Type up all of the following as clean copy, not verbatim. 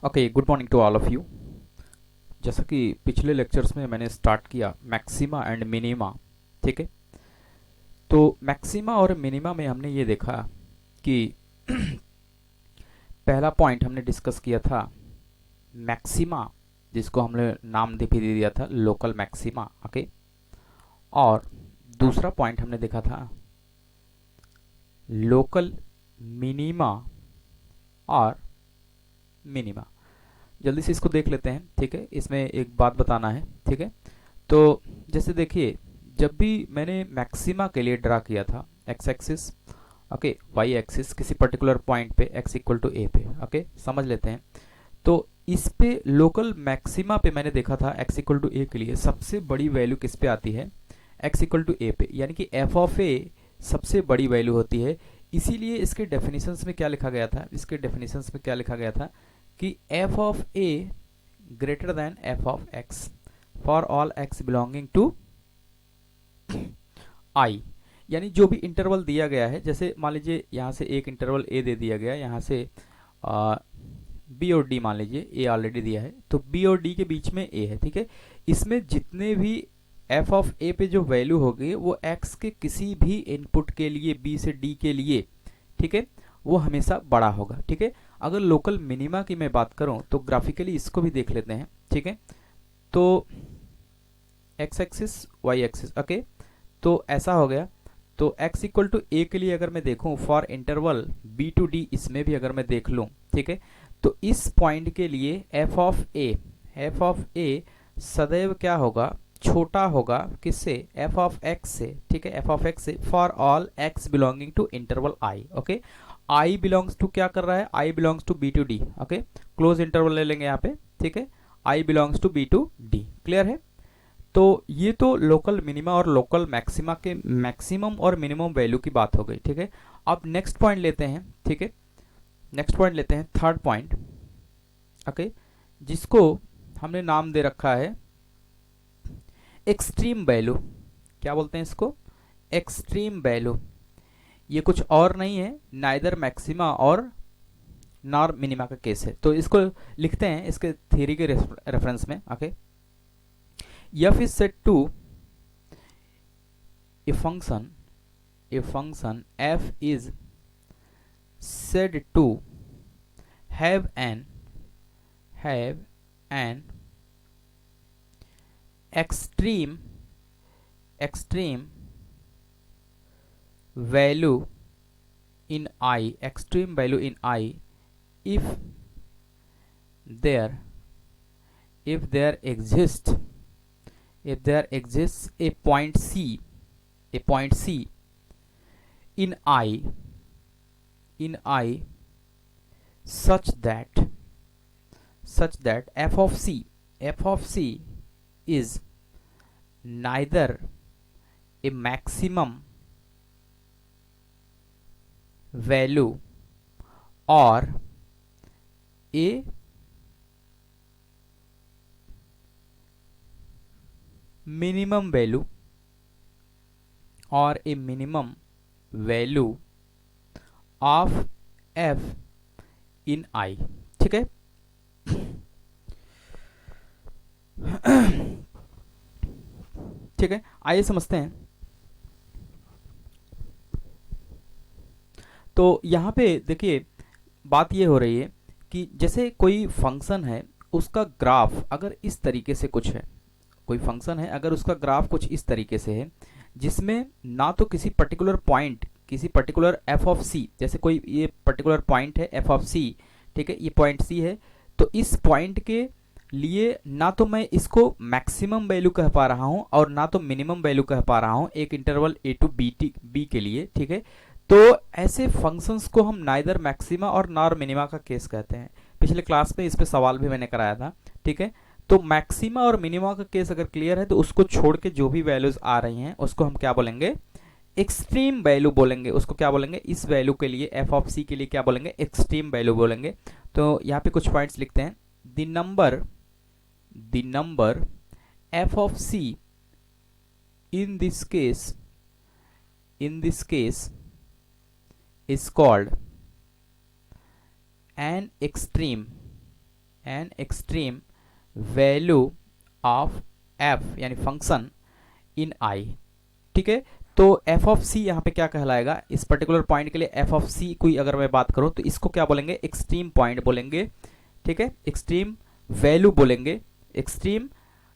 Okay, good morning to all of you. जैसा कि पिछले लेक्चर्स में मैंने स्टार्ट किया मैक्सिमा एंड मिनिमा, ठीक है। तो मैक्सिमा और मिनिमा में हमने ये देखा कि पहला पॉइंट हमने डिस्कस किया था मैक्सिमा, जिसको हमने नाम दे भी दे दिया था लोकल मैक्सिमा, ओके। और दूसरा पॉइंट हमने देखा था लोकल मिनिमा और मिनिमा। जल्दी से इसको देख लेते हैं, ठीक है। इसमें एक बात बताना है, ठीक है। तो जैसे देखिए, जब भी मैंने मैक्सिमा के लिए ड्रा किया था x axis, okay, y axis किसी पर्टिकुलर पॉइंट पे एक्स इक्वल टू ए पे, ओके, समझ लेते हैं। तो इस पे लोकल मैक्सिमा पे मैंने देखा था एक्स इक्वल टू ए के लिए सबसे बड़ी वैल्यू किस पे आती है, एक्स इक्वल टू ए पे, यानी कि एफ ऑफ ए सबसे बड़ी वैल्यू होती है। इसीलिए इसके डेफिनेशंस में क्या लिखा गया था, इसके डेफिनेशंस में क्या लिखा गया था कि f of a greater than f of x for all x belonging to I. यानी जो भी इंटरवल दिया गया है, जैसे मान लीजिए यहाँ से एक इंटरवल ए दे दिया गया, यहाँ से बी और डी मान लीजिए, ए ऑलरेडी दिया है, तो बी और डी के बीच में ए है, ठीक है। इसमें जितने भी एफ ऑफ ए पे जो वैल्यू होगी वो एक्स के किसी भी इनपुट के लिए, बी से डी के लिए, ठीक है, वो हमेशा बड़ा होगा, ठीक है। अगर लोकल मिनिमा की मैं बात करूं तो ग्राफिकली इसको भी देख लेते हैं, ठीक है। तो x axis y axis, okay, तो ऐसा हो गया। तो x इक्वल टू ए के लिए अगर मैं देखूं for interval b to d, इसमें भी अगर मैं देख लूं, ठीक है, तो इस पॉइंट के लिए एफ ऑफ ए सदैव क्या होगा, छोटा होगा किससे, एफ ऑफ एक्स से, ठीक है, एफ ऑफ एक्स से for all x belonging to interval I, okay. I belongs to क्या कर रहा है, I belongs to b to d, okay, close interval ले लेंगे यहाँ पे, ठीक है। I belongs to b to d, clear है। तो ये तो लोकल मिनिमा और लोकल मैक्सिमा के मैक्सिमम और मिनिमम वैल्यू की बात हो गई, ठीक है। अब नेक्स्ट पॉइंट लेते हैं, ठीक है, नेक्स्ट पॉइंट लेते हैं थर्ड पॉइंट, ओके, जिसको हमने नाम दे रखा है एक्सट्रीम वैल्यू। क्या बोलते हैं इसको, एक्सट्रीम वैल्यू। ये कुछ और नहीं है, नाइदर मैक्सिमा और नॉर मिनिमा का केस है। तो इसको लिखते हैं इसके थ्योरी के रेफरेंस में, okay. f is said to a function f is said to have an extreme value in I if there exists a point C in I such that f of C is neither a maximum value or a minimum value of f in I, ठीक है। ठीक है, आइए समझते हैं। तो यहाँ पे देखिए, बात ये हो रही है कि जैसे कोई फंक्शन है, उसका ग्राफ अगर इस तरीके से कुछ है, कोई फंक्शन है अगर उसका ग्राफ कुछ इस तरीके से है, जिसमें ना तो किसी पर्टिकुलर पॉइंट, किसी पर्टिकुलर एफ ऑफ सी, जैसे कोई ये पर्टिकुलर पॉइंट है एफ ऑफ सी, ठीक है, ये पॉइंट सी है, तो इस पॉइंट के लिए ना तो मैं इसको मैक्सिमम वैल्यू कह पा रहा हूं और ना तो मिनिमम वैल्यू कह पा रहा हूं एक इंटरवल ए टू बी के लिए, ठीक है। तो ऐसे फंक्शंस को हम नाइदर मैक्सिमा और नॉर मिनिमा का केस कहते हैं। पिछले क्लास में इस पे सवाल भी मैंने कराया था, ठीक है। तो मैक्सिमा और मिनिमा का केस अगर क्लियर है तो उसको छोड़ के जो भी वैल्यूज आ रही हैं उसको हम क्या बोलेंगे, एक्सट्रीम वैल्यू बोलेंगे। उसको क्या बोलेंगे, इस वैल्यू के लिए एफ ऑफ सी के लिए क्या बोलेंगे, एक्सट्रीम वैल्यू बोलेंगे। तो यहाँ पे कुछ पॉइंट्स लिखते हैं। The number f of c in this case is called an extreme an extreme value of f यानी फंक्शन इन आई, ठीक है। तो एफ ऑफ सी यहाँ पे क्या कहलाएगा, इस पर्टिकुलर पॉइंट के लिए एफ ऑफ सी कोई अगर मैं बात करूं तो इसको क्या बोलेंगे, एक्सट्रीम पॉइंट बोलेंगे, ठीक है, एक्सट्रीम वैल्यू बोलेंगे, एक्सट्रीम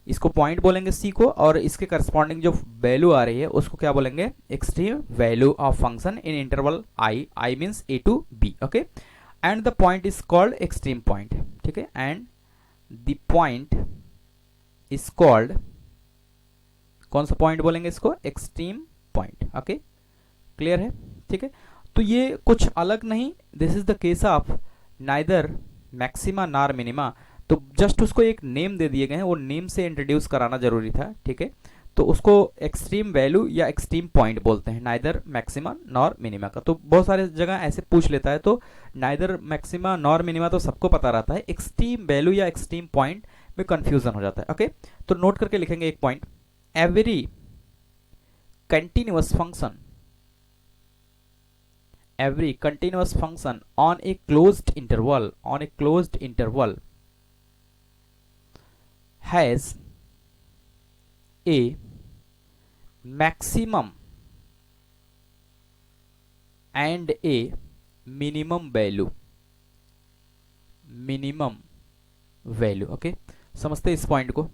इसको पॉइंट बोलेंगे सी को, और इसके करस्पॉन्डिंग जो वैल्यू आ रही है उसको क्या बोलेंगे, extreme value of function in interval I, I means a to b, okay. And the point is called extreme point, ठीक है, and the point is called, कौन सा पॉइंट बोलेंगे इसको, एक्सट्रीम पॉइंट, ओके, क्लियर है, ठीक है। तो ये कुछ अलग नहीं, this is the case of neither maxima nor minima, तो जस्ट उसको एक नेम दे दिए गए हैं, वो नेम से इंट्रोड्यूस कराना जरूरी था, ठीक है। तो उसको एक्सट्रीम वैल्यू या एक्सट्रीम पॉइंट बोलते हैं, नाइदर मैक्सिमा नॉर मिनिमा का। तो बहुत सारे जगह ऐसे पूछ लेता है, तो नाइदर मैक्सिमा नॉर मिनिमा तो सबको पता रहता है, एक्सट्रीम वैल्यू या एक्सट्रीम पॉइंट में कंफ्यूजन हो जाता है, ओके। तो नोट करके लिखेंगे एक point, every continuous function on a closed interval has a maximum and a minimum value, okay. समझते इस पॉइंट को,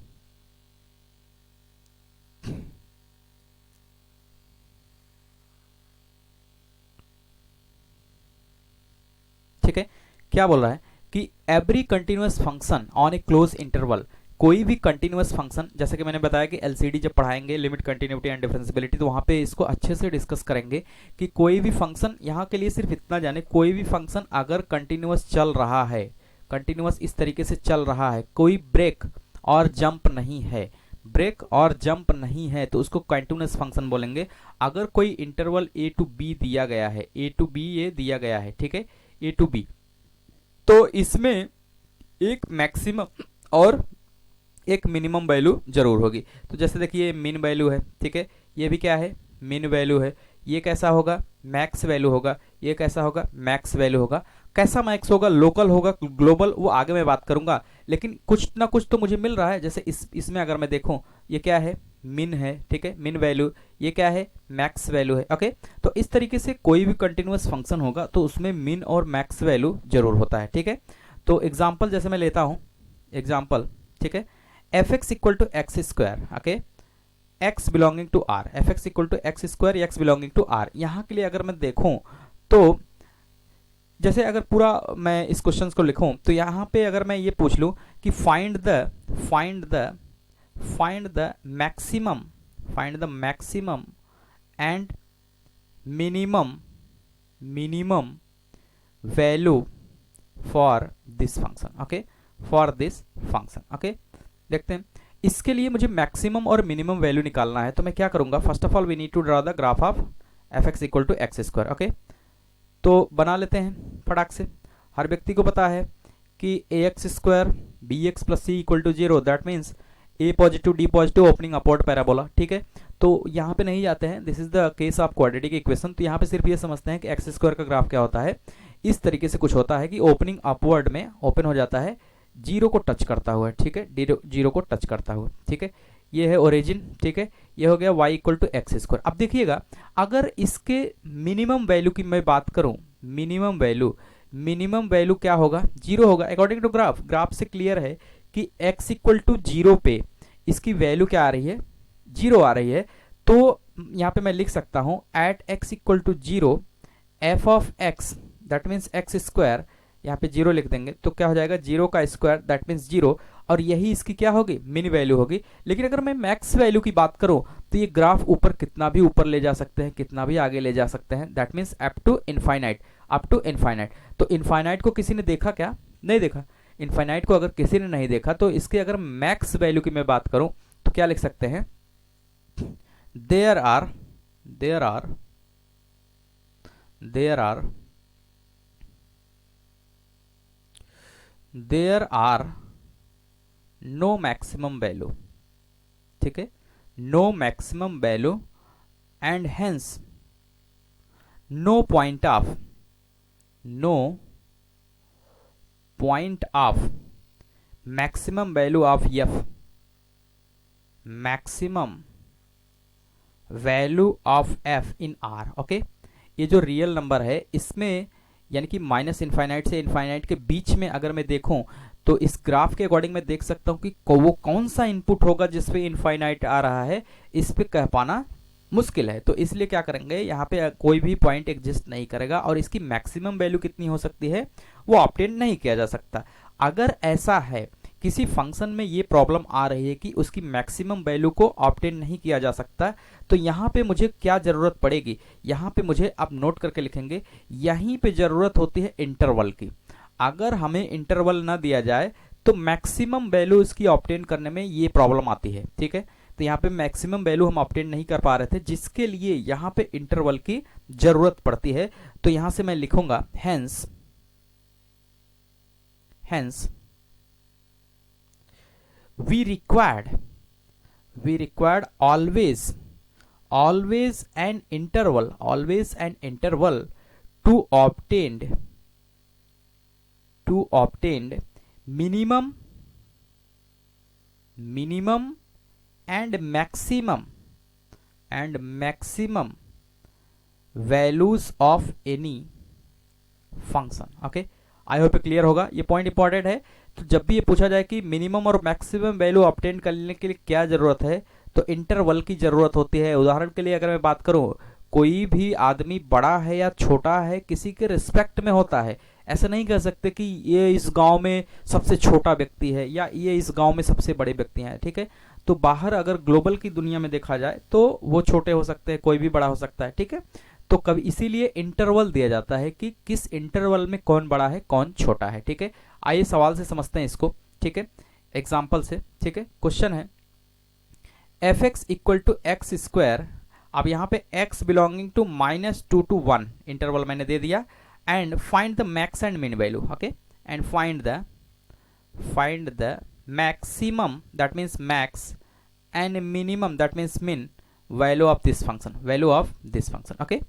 ठीक है। क्या बोल रहा है कि every continuous function on A close interval, कोई भी कंटिन्यूअस फंक्शन, जैसे कि मैंने बताया कि एलसीडी जब पढ़ाएंगे लिमिट कंटिन्यूटी एंड डिफरेंशियबिलिटी, तो वहां पे इसको अच्छे से डिस्कस करेंगे कि कोई भी फंक्शन, यहाँ के लिए सिर्फ इतना जाने, कोई भी फंक्शन अगर कंटिन्यूअस चल रहा है, कंटिन्यूअस इस तरीके से चल रहा है, कोई ब्रेक और जंप नहीं है, ब्रेक और जंप नहीं है, तो उसको कंटिन्यूअस फंक्शन बोलेंगे। अगर कोई इंटरवल ए टू बी दिया गया है, ए टू बी ये दिया गया है, ठीक है, ए टू बी, तो इसमें एक मैक्सिमम और एक मिनिमम वैल्यू जरूर होगी। तो जैसे देखिए मिन वैल्यू है, ठीक है, ये भी क्या है, मिन वैल्यू है, ये कैसा होगा, मैक्स वैल्यू होगा, ये कैसा होगा, मैक्स वैल्यू होगा। कैसा मैक्स होगा, लोकल होगा, ग्लोबल, वो आगे मैं बात करूंगा, लेकिन कुछ ना कुछ तो मुझे मिल रहा है। जैसे इसमें अगर मैं देखूं, ये क्या है, मिन है, ठीक है, मिन वैल्यू, ये क्या है, मैक्स वैल्यू है, ओके। तो इस तरीके से कोई भी कंटिन्यूअस फंक्शन होगा तो उसमें मिन और मैक्स वैल्यू जरूर होता है, ठीक है। तो एग्जाम्पल जैसे मैं लेता हूं, एग्जाम्पल, ठीक है, f x equal to x square, okay, x belonging to R, f x equal to x square, x belonging to R. यहाँ के लिए अगर मैं देखूं तो जैसे अगर पूरा मैं इस क्वेश्चन को लिखूं, तो यहाँ पे अगर मैं ये पूछ लूं कि find the maximum and minimum value for this function, okay, for this function, okay. देखते हैं, इसके लिए मुझे मैक्सिमम और मिनिमम वैल्यू निकालना है, तो मैं क्या करूंगा, first of all we need to draw the graph of f x equal to x square, okay. तो बना लेते हैं फटाक से। हर व्यक्ति को पता है कि a x square b x plus c equal to 0, that means a positive d positive opening upward parabola, ठीक है। तो यहाँ पे नहीं जाते हैं, this is the case of quadratic equation. तो यहाँ पे सिर्फ ये समझते हैं कि एक्स स्क्वायर का ग्राफ क्या होता है, इस तरीके से कुछ होता है कि ओपनिंग अपवर्ड में ओपन हो जाता है, जीरो को टच करता हुआ, ठीक है, जीरो को टच करता हुआ, ठीक है। ये है ओरिजिन, ठीक है, ये हो गया y equal to x square. अब देखिएगा, अगर इसके मिनिमम वैल्यू की मैं बात करूं, मिनिमम वैल्यू क्या होगा, 0 होगा, अकॉर्डिंग टू ग्राफ से क्लियर है कि x इक्वल टू 0 पे इसकी वैल्यू क्या आ रही है, 0 आ रही है। तो यहाँ पे मैं लिख सकता हूं at x equal to 0 f of x, that means x square, यहाँ पे 0 लिख देंगे तो क्या हो जाएगा, 0 का स्क्वायर, दैट मीन्स 0, और यही इसकी क्या होगी, मिन वैल्यू होगी। लेकिन अगर मैं मैक्स वैल्यू की बात करूं तो ये ग्राफ ऊपर कितना भी ऊपर ले जा सकते हैं, कितना भी आगे ले जा सकते हैं, that means up to infinite. तो इनफाइनाइट को किसी ने देखा क्या, नहीं देखा। इनफाइनाइट को अगर किसी ने नहीं देखा तो इसके अगर मैक्स वैल्यू की मैं बात करूं तो क्या लिख सकते हैं, there are no maximum value, ठीक है, no maximum value and hence no point of maximum value of f, maximum value of f in R. Okay, ये जो रियल नंबर है इसमें यानी कि माइनस इनफाइनाइट से इनफाइनाइट के बीच में अगर मैं देखूं तो इस ग्राफ के अकॉर्डिंग मैं देख सकता हूं कि वो कौन सा इनपुट होगा जिसपे इनफाइनाइट आ रहा है, इस पे कह पाना मुश्किल है। तो इसलिए क्या करेंगे, यहाँ पे कोई भी पॉइंट एग्जिस्ट नहीं करेगा और इसकी मैक्सिमम वैल्यू कितनी हो सकती है वो ऑब्टेन नहीं किया जा सकता। अगर ऐसा है किसी फंक्शन में ये प्रॉब्लम आ रही है कि उसकी मैक्सिमम वैल्यू को ऑब्टेन नहीं किया जा सकता, तो यहाँ पे मुझे क्या जरूरत पड़ेगी, यहाँ पे मुझे आप नोट करके लिखेंगे, यहीं पे जरूरत होती है इंटरवल की। अगर हमें इंटरवल ना दिया जाए तो मैक्सिमम वैल्यू इसकी ऑब्टेन करने में ये प्रॉब्लम आती है। ठीक है, तो यहाँ पे मैक्सिमम वैल्यू हम ऑब्टेन नहीं कर पा रहे थे, जिसके लिए यहाँ पे इंटरवल की जरूरत पड़ती है। तो यहाँ से मैं लिखूंगा hence we required always an interval to obtain minimum and maximum values of any function. Okay, I hope clear होगा, ये पॉइंट इंपॉर्टेंट है। तो जब भी ये पूछा जाए कि मिनिमम और मैक्सिमम वैल्यू ऑब्टेन करने के लिए क्या जरूरत है, तो इंटरवल की जरूरत होती है। उदाहरण के लिए अगर मैं बात करूं, कोई भी आदमी बड़ा है या छोटा है किसी के रिस्पेक्ट में होता है। ऐसा नहीं कह सकते कि ये इस गांव में सबसे छोटा व्यक्ति है या ये इस गांव में सबसे बड़े व्यक्ति हैं। ठीक है, तो बाहर अगर ग्लोबल की दुनिया में देखा जाए तो वो छोटे हो सकते हैं, कोई भी बड़ा हो सकता है। ठीक है, तो कभी इसीलिए इंटरवल दिया जाता है कि किस इंटरवल में कौन बड़ा है कौन छोटा है। ठीक है, आइए सवाल से समझते हैं इसको। ठीक है, एग्जाम्पल से। ठीक है, क्वेश्चन है f x equal to x square. अब यहाँ पे x belonging to -2 to 1 interval मैंने दे दिया, and find the max and min value. Okay, and find the maximum that means max and minimum that means min value of this function. Okay,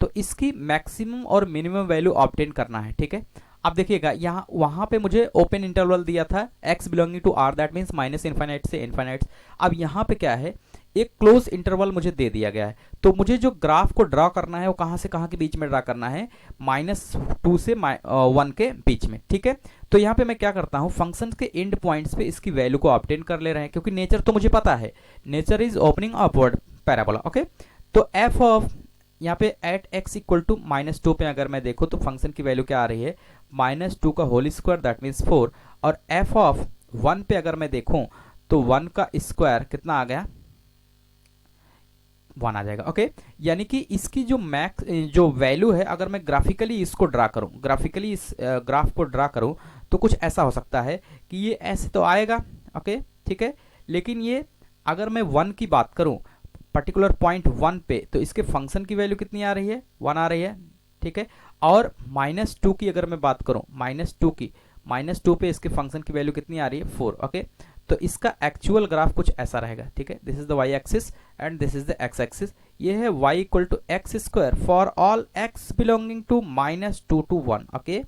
तो इसकी maximum और minimum value obtain करना है। ठीक है, अब देखिएगा यहाँ वहां पे मुझे ओपन इंटरवल दिया था x belonging to r that means minus infinite से इनफाइनाइट। अब यहाँ पे क्या है, एक क्लोज इंटरवल मुझे दे दिया गया है। तो मुझे जो ग्राफ को ड्रा करना है वो कहाँ से कहाँ के बीच में ड्रा करना है, -2 से 1 के बीच में। ठीक है, तो यहाँ पे मैं क्या करता हूँ, फंक्शन के एंड पॉइंट्स पे इसकी वैल्यू को ऑब्टेन कर ले रहे हैं, क्योंकि नेचर तो मुझे पता है, nature is opening upward parabola. Okay, तो एफ ऑफ यहाँ पे एट एक्स इक्वल टू -2 पे अगर मैं देखूँ तो फंक्शन की वैल्यू क्या आ रही है, -2 का होल स्क्वायर दैट मीन्स 4। और एफ ऑफ 1 पे अगर मैं देखूँ तो 1 का स्क्वायर कितना आ गया, 1 आ जाएगा। ओके, यानी कि इसकी जो वैल्यू है, अगर मैं ग्राफिकली इसको ड्रा करूं, ग्राफिकली इस ग्राफ को ड्रा करूं तो कुछ ऐसा हो सकता है कि ये ऐसे तो आएगा। ओके, ठीक है, लेकिन ये अगर मैं 1 की बात करूं पर्टिकुलर पॉइंट 1 पे, तो इसके फंक्शन की वैल्यू कितनी आ रही है, 1 आ रही है। ठीक है, और -2 की अगर मैं बात करूं, -2 पे इसके फंक्शन की वैल्यू कितनी आ रही है, 4। ओके, तो इसका एक्चुअल ग्राफ कुछ ऐसा रहेगा। ठीक है, this is the y axis and this is the x axis. ये है y equal to x square for all x belonging to -2 to 1। Okay,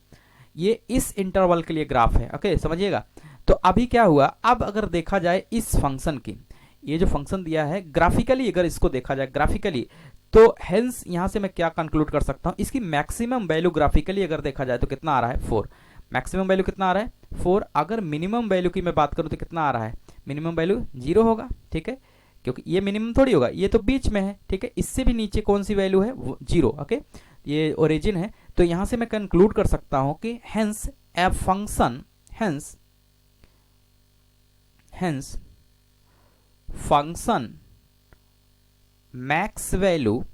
ये इस इंटरवल के लिए ग्राफ है। ओके, समझिएगा। तो अभी क्या हुआ, अब अगर देखा जाए इस फंक्शन की, ये जो फंक्शन दिया है ग्राफिकली अगर इसको देखा जाए ग्राफिकली, तो हेंस यहां से मैं क्या कंक्लूड कर सकता हूं, इसकी मैक्सिमम वैल्यू ग्राफिकली अगर देखा जाए तो कितना आ रहा है, 4। मैक्सिमम वैल्यू कितना आ रहा है, 4। अगर मिनिमम वैल्यू की मैं बात करूं तो कितना आ रहा है, मिनिमम वैल्यू 0 होगा। ठीक है, क्योंकि ये मिनिमम थोड़ी होगा, ये तो बीच में है। ठीक है, इससे भी नीचे कौन सी वैल्यू है, 0। ओके, ये ओरिजिन है। तो यहां से मैं कंक्लूड कर सकता हूं कि hence a function max value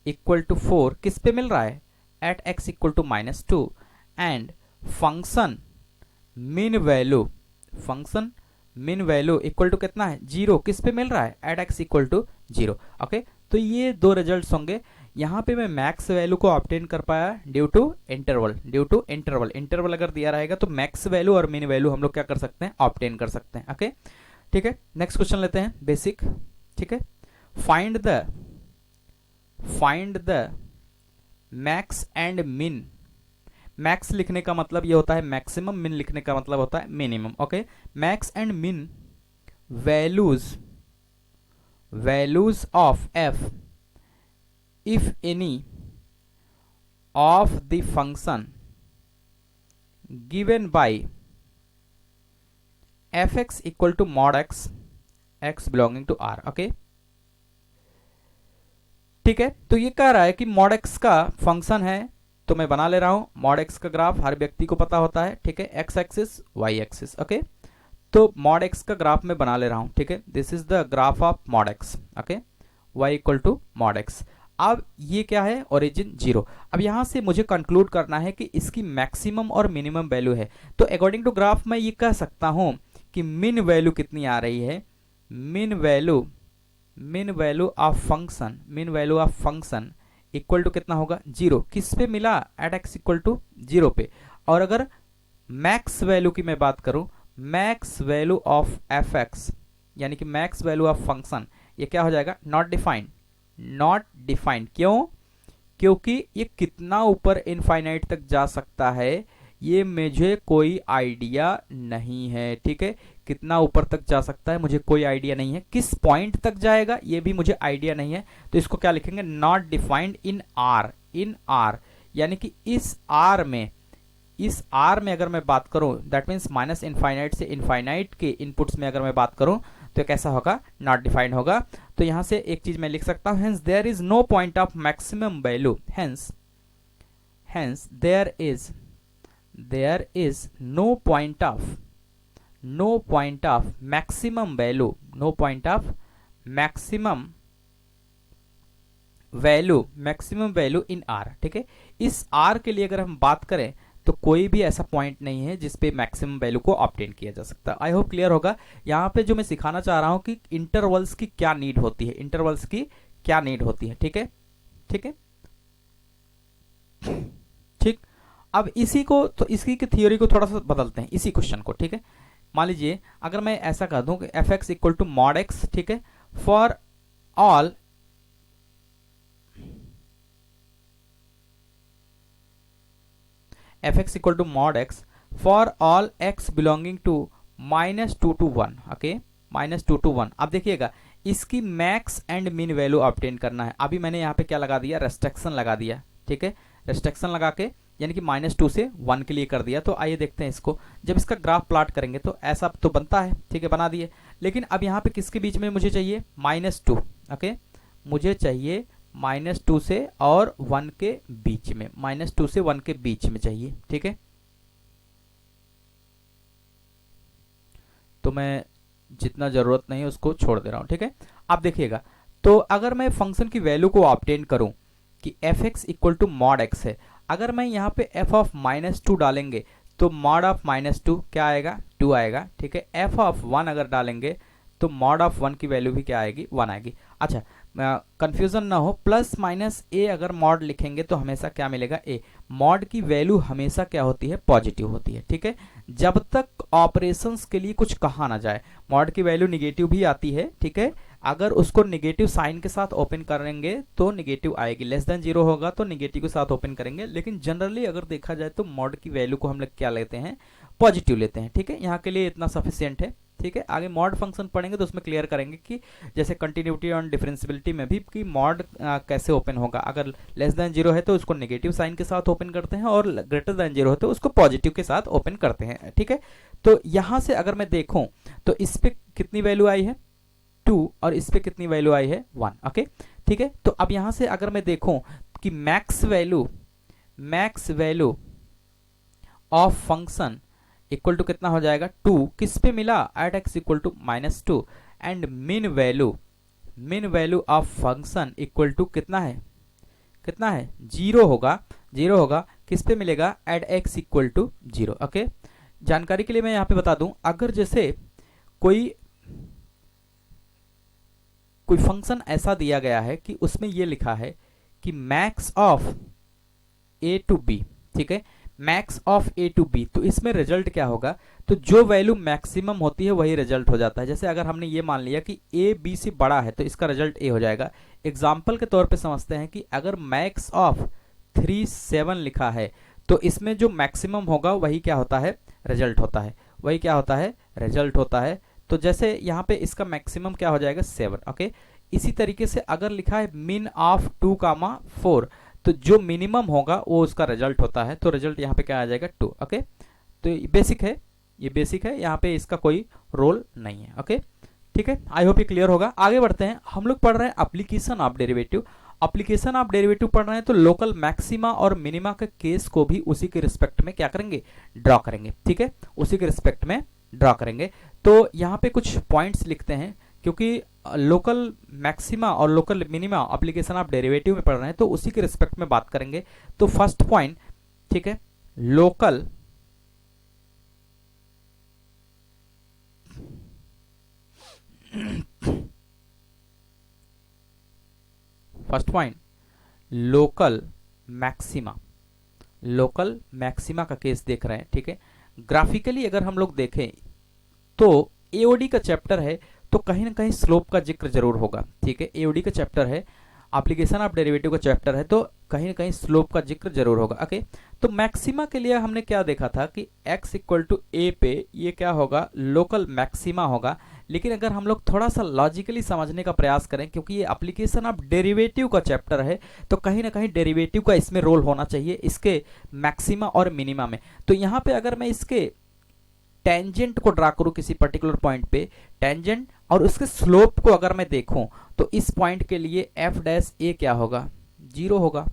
equal to 4 किस पे मिल रहा है, at x equal to -2, and function min value equal to कितना है, 0 किस पे मिल रहा है, at x equal to 0। Okay, तो ये दो रिजल्ट्स होंगे। यहाँ पे मैं मैक्स वैल्यू को ऑब्टेन कर पाया ड्यू टू इंटरवल अगर दिया रहेगा तो मैक्स वैल्यू और मिन वैल्यू हम लोग क्या कर सकते हैं, ऑब्टेन कर सकते हैं। ओके, ठीक है, नेक्स्ट क्वेश्चन लेते हैं, बेसिक। ठीक है, find the max and max लिखने का मतलब ये होता है मैक्सिमम, मिन लिखने का मतलब होता है minimum. Okay, max and min values of f if any of the function given by f x equal to mod x, x belonging to R. Okay, ठीक है। तो ये कह रहा है कि मॉड एक्स का फंक्शन है, तो मैं बना ले रहा हूं मॉड एक्स का ग्राफ, हर व्यक्ति को पता होता है, ठीक है, x axis y axis. Okay, तो मॉड एक्स का ग्राफ मैं बना ले रहा हूं, ठीक है, this is the graph of mod x. Okay, y equal to mod x. अब ये क्या है, ओरिजिन 0। अब यहां से मुझे कंक्लूड करना है कि इसकी मैक्सिमम और मिनिमम वैल्यू है। तो अकॉर्डिंग टू ग्राफ मैं ये कह सकता हूं कि मिन वैल्यू कितनी आ रही है, min value of function equal to कितना होगा, 0। किस पे मिला, एट एक्स इक्वल टू 0 पे। और अगर मैक्स वैल्यू की मैं बात करूं, max value of f x यानी कि मैक्स वैल्यू ऑफ फंक्शन, ये क्या हो जाएगा, नॉट डिफाइंड। क्यों, क्योंकि ये कितना ऊपर इनफाइनाइट तक जा सकता है ये मुझे कोई आइडिया नहीं है, ठीक है, कितना ऊपर तक जा सकता है मुझे कोई आइडिया नहीं है, किस पॉइंट तक जाएगा ये भी मुझे आइडिया नहीं है। तो इसको क्या लिखेंगे, नॉट डिफाइंड इन आर, यानी कि इस आर में अगर मैं बात करूं, दैट मीन्स माइनस इनफाइनाइट से इनफाइनाइट के इनपुट्स में अगर मैं बात करूं तो कैसा होगा, नॉट डिफाइंड होगा। तो यहां से एक चीज मैं लिख सकता हूं, hence there is no point of maximum value, hence there is no point of maximum value in R, ठीक है। इस R के लिए अगर हम बात करें तो कोई भी ऐसा पॉइंट नहीं है जिसपे मैक्सिमम वैल्यू को ऑब्टेन किया जा सकता है। आई होप क्लियर होगा। यहाँ पे जो मैं सिखाना चाह रहा हूँ कि इंटरवल्स की क्या नीड होती है, ठीक है, ठीक। अब इसी की थ्योरी को थोड़ा सा बदलते हैं, इसी क्वेश्चन को, ठीक है। मान लीजिए अगर मैं ऐसा कह दूं कि f x equal to mod x, ठीक है, for all f x equal to mod x for all x belonging to -2 to 1, okay, -2 to 1। अब देखिएगा इसकी max and min value obtain करना है। अभी मैंने यहाँ पे क्या लगा दिया, रेस्ट्रिक्शन लगा दिया, ठीक है, रेस्ट्रिक्शन लगा के यानी कि -2 से 1 के लिए कर दिया। तो आइए देखते हैं इसको, जब इसका ग्राफ प्लॉट करेंगे तो ऐसा तो बनता है, ठीक है, बना दिए। लेकिन अब यहाँ पे किसके बीच में मुझे चाहिए, -2, ओके, मुझे चाहिए -2 से और 1 के बीच में, -2 से 1 के बीच में चाहिए, ठीक है। तो मैं जितना जरूरत नहीं है उसको छोड़ दे रहा हूं, ठीक है। अब देखिएगा, तो अगर मैं फंक्शन की वैल्यू को ऑब्टेन करूं कि f x equal to mod x है, अगर मैं यहाँ पे f ऑफ -2 डालेंगे तो मॉड ऑफ -2 क्या आएगा, 2 आएगा, ठीक है। f ऑफ 1 अगर डालेंगे तो मॉड ऑफ 1 की वैल्यू भी क्या आएगी, 1 आएगी। अच्छा, कंफ्यूजन ना हो, प्लस माइनस ए अगर मॉड लिखेंगे तो हमेशा क्या मिलेगा, ए। मॉड की वैल्यू हमेशा क्या होती है, पॉजिटिव होती है, ठीक है, जब तक ऑपरेशंस के लिए कुछ कहा ना जाए। मॉड की वैल्यू निगेटिव भी आती है, ठीक है, अगर उसको निगेटिव साइन के साथ ओपन करेंगे तो निगेटिव आएगी, लेस देन 0 होगा तो निगेटिव के साथ ओपन करेंगे। लेकिन जनरली अगर देखा जाए तो मॉड की वैल्यू को हम लोग क्या लेते हैं, पॉजिटिव लेते हैं, ठीक है। यहाँ के लिए इतना सफिशियंट है, ठीक है। आगे मॉड फंक्शन पढ़ेंगे तो उसमें क्लियर करेंगे कि जैसे कंटिन्यूटी और डिफरेंशियबिलिटी में भी कि मॉड कैसे ओपन होगा। अगर लेस देन 0 है तो उसको नेगेटिव साइन के साथ ओपन करते हैं और ग्रेटर देन 0 है तो उसको पॉजिटिव के साथ ओपन करते हैं, ठीक है। तो यहाँ से अगर मैं देखूं तो इस पे कितनी वैल्यू आई है, 2, और इस पे कितनी वैल्यू आई है, 1, ओके, ठीक है। तो अब यहां से अगर मैं देखूं कि max value of function equal to कितना हो जाएगा, 2, किस पे मिला, at x equal to -2, and min value of function equal to कितना है 0 होगा, किस पे मिलेगा, at x equal to 0, okay. जानकारी के लिए मैं यहां पे बता दूं, अगर जैसे कोई फंक्शन ऐसा दिया गया है कि उसमें ये लिखा है कि max of a to b, ठीक है, max of a to b, तो इसमें रिजल्ट क्या होगा, तो जो वैल्यू मैक्सिमम होती है वही रिजल्ट हो जाता है। जैसे अगर हमने ये मान लिया कि ए बी से बड़ा है तो इसका रिजल्ट ए हो जाएगा। एग्जाम्पल के तौर पे समझते हैं कि अगर मैक्स ऑफ 3 7 लिखा है तो इसमें जो मैक्सिमम होगा वही क्या होता है, रिजल्ट होता है, वही क्या होता है, रिजल्ट होता है। तो जैसे यहाँ पे इसका मैक्सिमम क्या हो जाएगा 7। ओके, इसी तरीके से अगर लिखा है मिन ऑफ 2, 4, तो जो मिनिमम होगा वो उसका रिजल्ट होता है, तो रिजल्ट यहाँ पे क्या आ जाएगा 2। ओके, तो ये बेसिक है, ये बेसिक है, यहाँ पे इसका कोई रोल नहीं है। ओके, ठीक है, आई होप ये क्लियर होगा। आगे बढ़ते हैं, हम लोग पढ़ रहे हैं application of derivative. Application of derivative पढ़ रहे हैं तो लोकल मैक्सिमा और मिनिमा के केस को भी उसी के रिस्पेक्ट में क्या करेंगे, ड्रॉ करेंगे। ठीक है, उसी के रिस्पेक्ट में ड्रॉ करेंगे। तो यहाँ पे कुछ पॉइंट्स लिखते हैं, क्योंकि लोकल मैक्सिमा और local minima application of derivative में पढ़ रहे हैं तो उसी के रिस्पेक्ट में बात करेंगे। तो फर्स्ट पॉइंट, ठीक है, local first point, local maxima, local maxima का केस देख रहे हैं। ठीक है, ग्राफिकली अगर हम लोग देखें तो एओडी का चैप्टर है तो कहीं ना कहीं स्लोप का जिक्र जरूर होगा। ठीक है, एओडी का चैप्टर है, एप्लीकेशन ऑफ डेरिवेटिव का चैप्टर है, तो कहीं ना कहीं स्लोप का जिक्र जरूर होगा। ओके, तो मैक्सिमा के लिए हमने क्या देखा था कि x इक्वल टू ए पे ये क्या होगा, लोकल मैक्सिमा होगा। लेकिन अगर हम लोग थोड़ा सा लॉजिकली समझने का प्रयास करें, क्योंकि ये एप्लीकेशन ऑफ डेरिवेटिव का चैप्टर है, तो कहीं ना कहीं डेरिवेटिव का इसमें रोल होना चाहिए इसके मैक्सिमा और मिनिमा में। तो यहाँ पे अगर मैं इसके टेंजेंट को ड्रा करूं किसी पर्टिकुलर पॉइंट पे, टेंजेंट और उसके स्लोप को अगर मैं देखूं, तो इस पॉइंट के लिए एफ डैश ए क्या होगा, 0 होगा।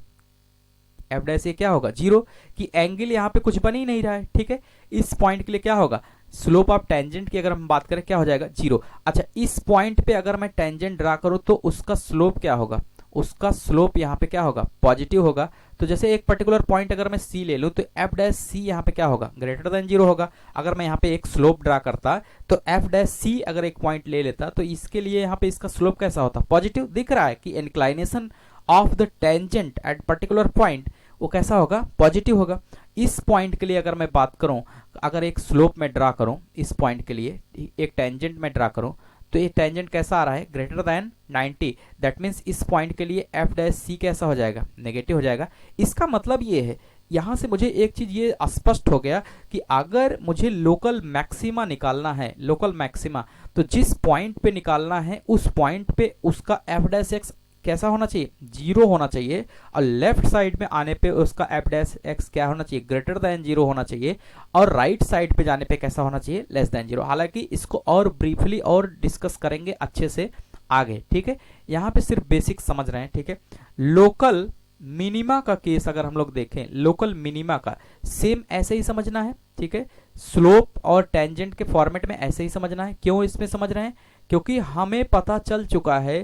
एफ डैश ए क्या होगा, 0, कि एंगल यहाँ पे कुछ बन ही नहीं रहा है। ठीक है, इस पॉइंट के लिए क्या होगा, स्लोप ऑफ टेंजेंट की अगर हम बात करें क्या हो जाएगा, 0। अच्छा, इस पॉइंट पे अगर मैं टेंजेंट ड्रा करूं तो उसका स्लोप क्या होगा, उसका स्लोप यहाँ पे क्या होगा, पॉजिटिव होगा। तो जैसे एक पर्टिकुलर पॉइंट अगर मैं सी ले लूं तो एफ डैश सी यहाँ पे क्या होगा, ग्रेटर देन 0 होगा। अगर मैं यहाँ पे एक स्लोप ड्रा करता तो एफ डैश सी अगर एक पॉइंट ले लेता तो इसके लिए यहाँ पे इसका स्लोप कैसा होता, पॉजिटिव। दिख रहा है कि inclination of the tangent at particular point वो कैसा होगा, पॉजिटिव होगा। इस पॉइंट के लिए अगर मैं बात करूं, अगर एक स्लोप में ड्रा करूं, इस पॉइंट के लिए एक टेंजेंट में ड्रा करूं, तो ये टेंजेंट कैसा आ रहा है, ग्रेटर देन 90। दैट मीन्स इस पॉइंट के लिए एफ डैश सी कैसा हो जाएगा, नेगेटिव हो जाएगा। इसका मतलब ये है, यहां से मुझे एक चीज ये स्पष्ट हो गया कि अगर मुझे लोकल मैक्सिमा निकालना है, लोकल मैक्सिमा, तो जिस पॉइंट पे निकालना है उस पॉइंट पे उसका एफ डैश एक्स कैसा होना चाहिए, 0 होना चाहिए, और लेफ्ट साइड में आने पे उसका एफ डैश एक्स क्या होना चाहिए, ग्रेटर देन 0 होना चाहिए, और राइट साइड पे जाने पे कैसा होना चाहिए, लेस देन 0। हालांकि इसको और ब्रीफली और डिस्कस करेंगे अच्छे से आगे। ठीक है, यहाँ पे सिर्फ बेसिक समझ रहे हैं। ठीक है, लोकल मिनिमा का केस अगर हम लोग देखें, लोकल मिनिमा का सेम ऐसे ही समझना है। ठीक है, स्लोप और टेंजेंट के फॉर्मेट में ऐसे ही समझना है। क्यों इसमें समझ रहे हैं, क्योंकि हमें पता चल चुका है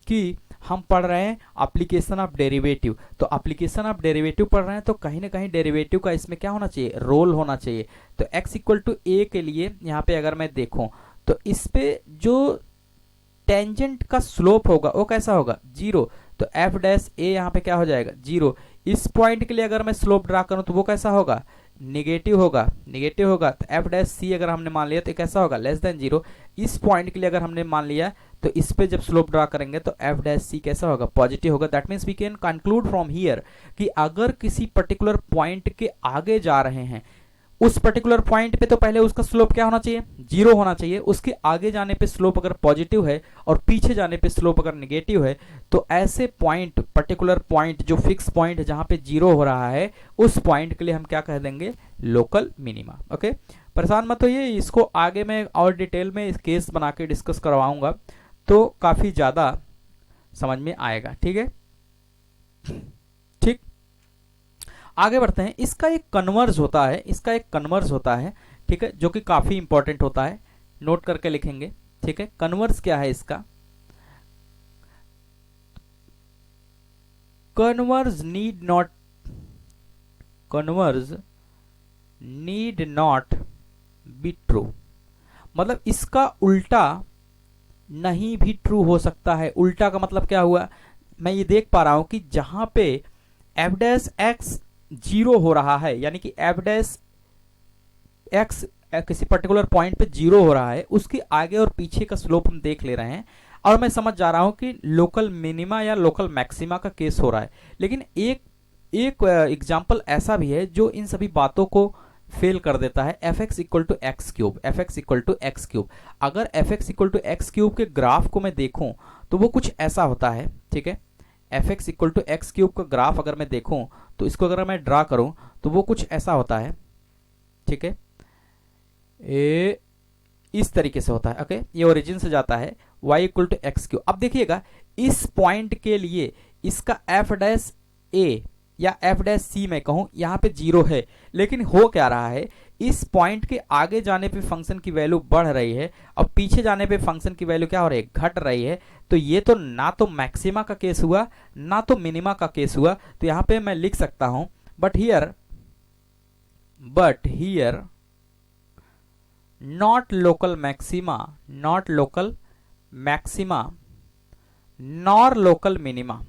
कि हम पढ़ रहे हैं एप्लीकेशन ऑफ डेरिवेटिव, तो एप्लीकेशन ऑफ डेरिवेटिव पढ़ रहे हैं तो कहीं ना कहीं डेरिवेटिव का इसमें क्या होना चाहिए, रोल होना चाहिए। तो x इक्वल टू ए के लिए यहाँ पे अगर मैं देखूं तो इस पे जो टेंजेंट का स्लोप होगा वो कैसा होगा, 0। तो एफ डैश ए यहाँ पे क्या हो जाएगा, 0। इस पॉइंट के लिए अगर मैं स्लोप ड्रा करूं तो वो कैसा होगा, निगेटिव होगा, निगेटिव होगा। तो एफ डैश सी अगर हमने मान लिया तो कैसा होगा, लेस देन 0। इस पॉइंट के लिए अगर हमने मान लिया तो इस पे जब स्लोप ड्रा करेंगे तो एफ डैश सी कैसा होगा, पॉजिटिव होगा। That means we can conclude from here कि अगर किसी पर्टिकुलर पॉइंट के आगे जा रहे हैं, उस पर्टिकुलर पॉइंट पे तो पहले उसका स्लोप क्या होना चाहिए, 0 होना चाहिए। उसके आगे जाने पे स्लोप अगर पॉजिटिव है और पीछे जाने पे स्लोप अगर नेगेटिव है, तो ऐसे पॉइंट, पर्टिकुलर पॉइंट जो फिक्स पॉइंट जहां पे 0 हो रहा है, उस पॉइंट के लिए हम क्या कह देंगे, लोकल मिनिमा। ओके, परेशान मत होइए, इसको आगे मैं और डिटेल में इस केस बना के डिस्कस करवाऊंगा तो काफी ज्यादा समझ में आएगा। ठीक है, ठीक, आगे बढ़ते हैं। इसका एक कन्वर्ज होता है, इसका एक कन्वर्ज होता है, ठीक है, जो कि काफी इंपॉर्टेंट होता है, नोट करके लिखेंगे। ठीक है, कन्वर्ज क्या है इसका, converge need not be true, मतलब इसका उल्टा नहीं भी ट्रू हो सकता है। उल्टा का मतलब क्या हुआ, मैं ये देख पा रहा हूं कि जहां पे एफ डैश एक्स 0 हो रहा है, यानी कि एफ डैश एक्स किसी पर्टिकुलर पॉइंट पे 0 हो रहा है, उसके आगे और पीछे का स्लोप हम देख ले रहे हैं, और मैं समझ जा रहा हूं कि लोकल मिनिमा या लोकल मैक्सिमा का केस हो रहा है। लेकिन एक एक एग्जाम्पल ऐसा भी है जो इन सभी बातों को फेल कर देता है, f x equal to x cube, f x equal to x cube. अगर f x equal to x cube के ग्राफ को मैं देखूं तो वो कुछ ऐसा होता है, ठीक है। F x equal to x cube का ग्राफ अगर मैं देखूं तो इसको अगर मैं ड्रा करूं तो वो कुछ ऐसा होता है, ठीक है। इस तरीके से होता है, ओके। ये ओरिजिन से जाता है y equal to x cube. अब देखिएगा इस पॉइंट के लिए इसका एफ डैश ए या एफ डैश सी मैं कहूं यहां पे 0 है, लेकिन हो क्या रहा है, इस पॉइंट के आगे जाने पे फंक्शन की वैल्यू बढ़ रही है और पीछे जाने पे फंक्शन की वैल्यू क्या हो रही है, घट रही है। तो ये तो ना तो मैक्सिमा का केस हुआ ना तो मिनिमा का केस हुआ। तो यहां पे मैं लिख सकता हूं but here not local maxima, not local maxima, nor local minima,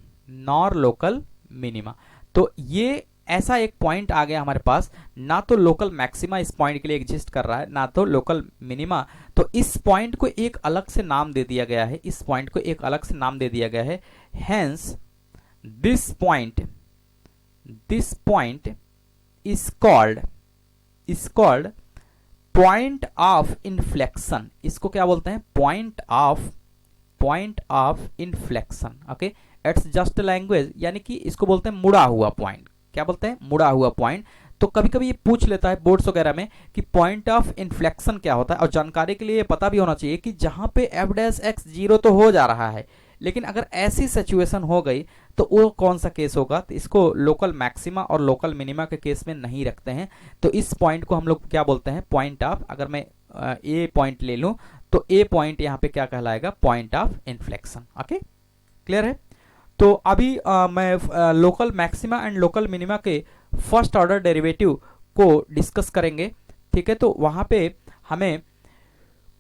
nor local minima। तो ये ऐसा एक पॉइंट आ गया हमारे पास, ना तो लोकल मैक्सिमा इस पॉइंट के लिए एग्जिस्ट कर रहा है ना तो लोकल मिनिमा। तो इस पॉइंट को एक अलग से नाम दे दिया गया है, इस पॉइंट को एक अलग से नाम दे दिया गया है। Hence this point is called point of inflection. इसको क्या बोलते हैं, point of inflection, okay. It's just language, यानी कि इसको बोलते हैं मुड़ा हुआ पॉइंट। क्या बोलते हैं, मुड़ा हुआ पॉइंट। तो कभी कभी ये पूछ लेता है बोर्ड्स वगैरह में कि पॉइंट ऑफ इन्फ्लेक्शन क्या होता है, और जानकारी के लिए ये पता भी होना चाहिए कि जहां पे एफ डैश एक्स 0 तो हो जा रहा है, लेकिन अगर ऐसी सिचुएशन हो गई तो वो कौन सा केस होगा, तो इसको लोकल मैक्सिमा और लोकल मिनिमा के केस में नहीं रखते हैं। तो इस पॉइंट को हम लोग क्या बोलते हैं, पॉइंट ऑफ, अगर मैं ए पॉइंट ले लूं तो ए पॉइंट यहाँ पे क्या कहलाएगा, point of inflection, okay. Clear है। तो अभी मैं local maxima and local minima के फर्स्ट ऑर्डर डेरिवेटिव को डिस्कस करेंगे, ठीक है। तो वहां पे हमें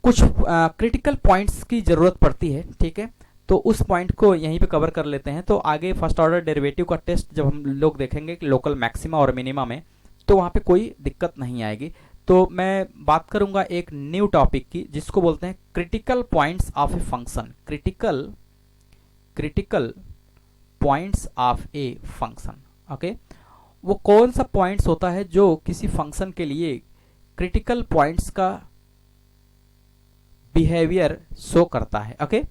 कुछ क्रिटिकल पॉइंट्स की जरूरत पड़ती है, ठीक है। तो उस पॉइंट को यहीं पे कवर कर लेते हैं। तो आगे फर्स्ट ऑर्डर डेरिवेटिव का टेस्ट जब हम लोग देखेंगे कि लोकल मैक्सिमा और मिनिमा में, तो वहां पे कोई दिक्कत नहीं आएगी। तो मैं बात करूंगा एक न्यू टॉपिक की जिसको बोलते हैं critical points of a function. Critical points of a function, okay. वो कौन सा पॉइंट्स होता है जो किसी फंक्शन के लिए क्रिटिकल पॉइंट्स का बिहेवियर शो करता है, ओके।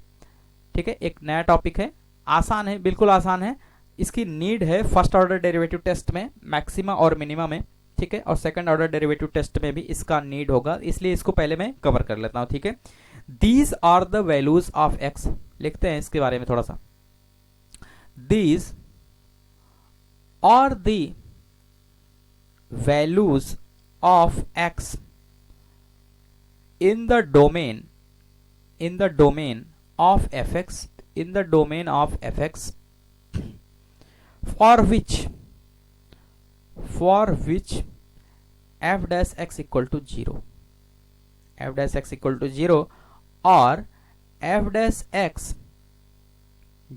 ठीक है, एक नया टॉपिक है, आसान है, बिल्कुल आसान है। इसकी नीड है फर्स्ट ऑर्डर डेरिवेटिव टेस्ट में मैक्सिमा और मिनिमा में, ठीक है, और सेकंड ऑर्डर डेरिवेटिव टेस्ट में भी इसका नीड होगा, इसलिए इसको पहले मैं कवर कर लेता हूं, ठीक है। These are the values of x, लिखते हैं इसके बारे में थोड़ा सा। These are the values of x in the domain of fx, in the domain of fx for which f dash x equal to 0, f dash x equal to 0 और f dash x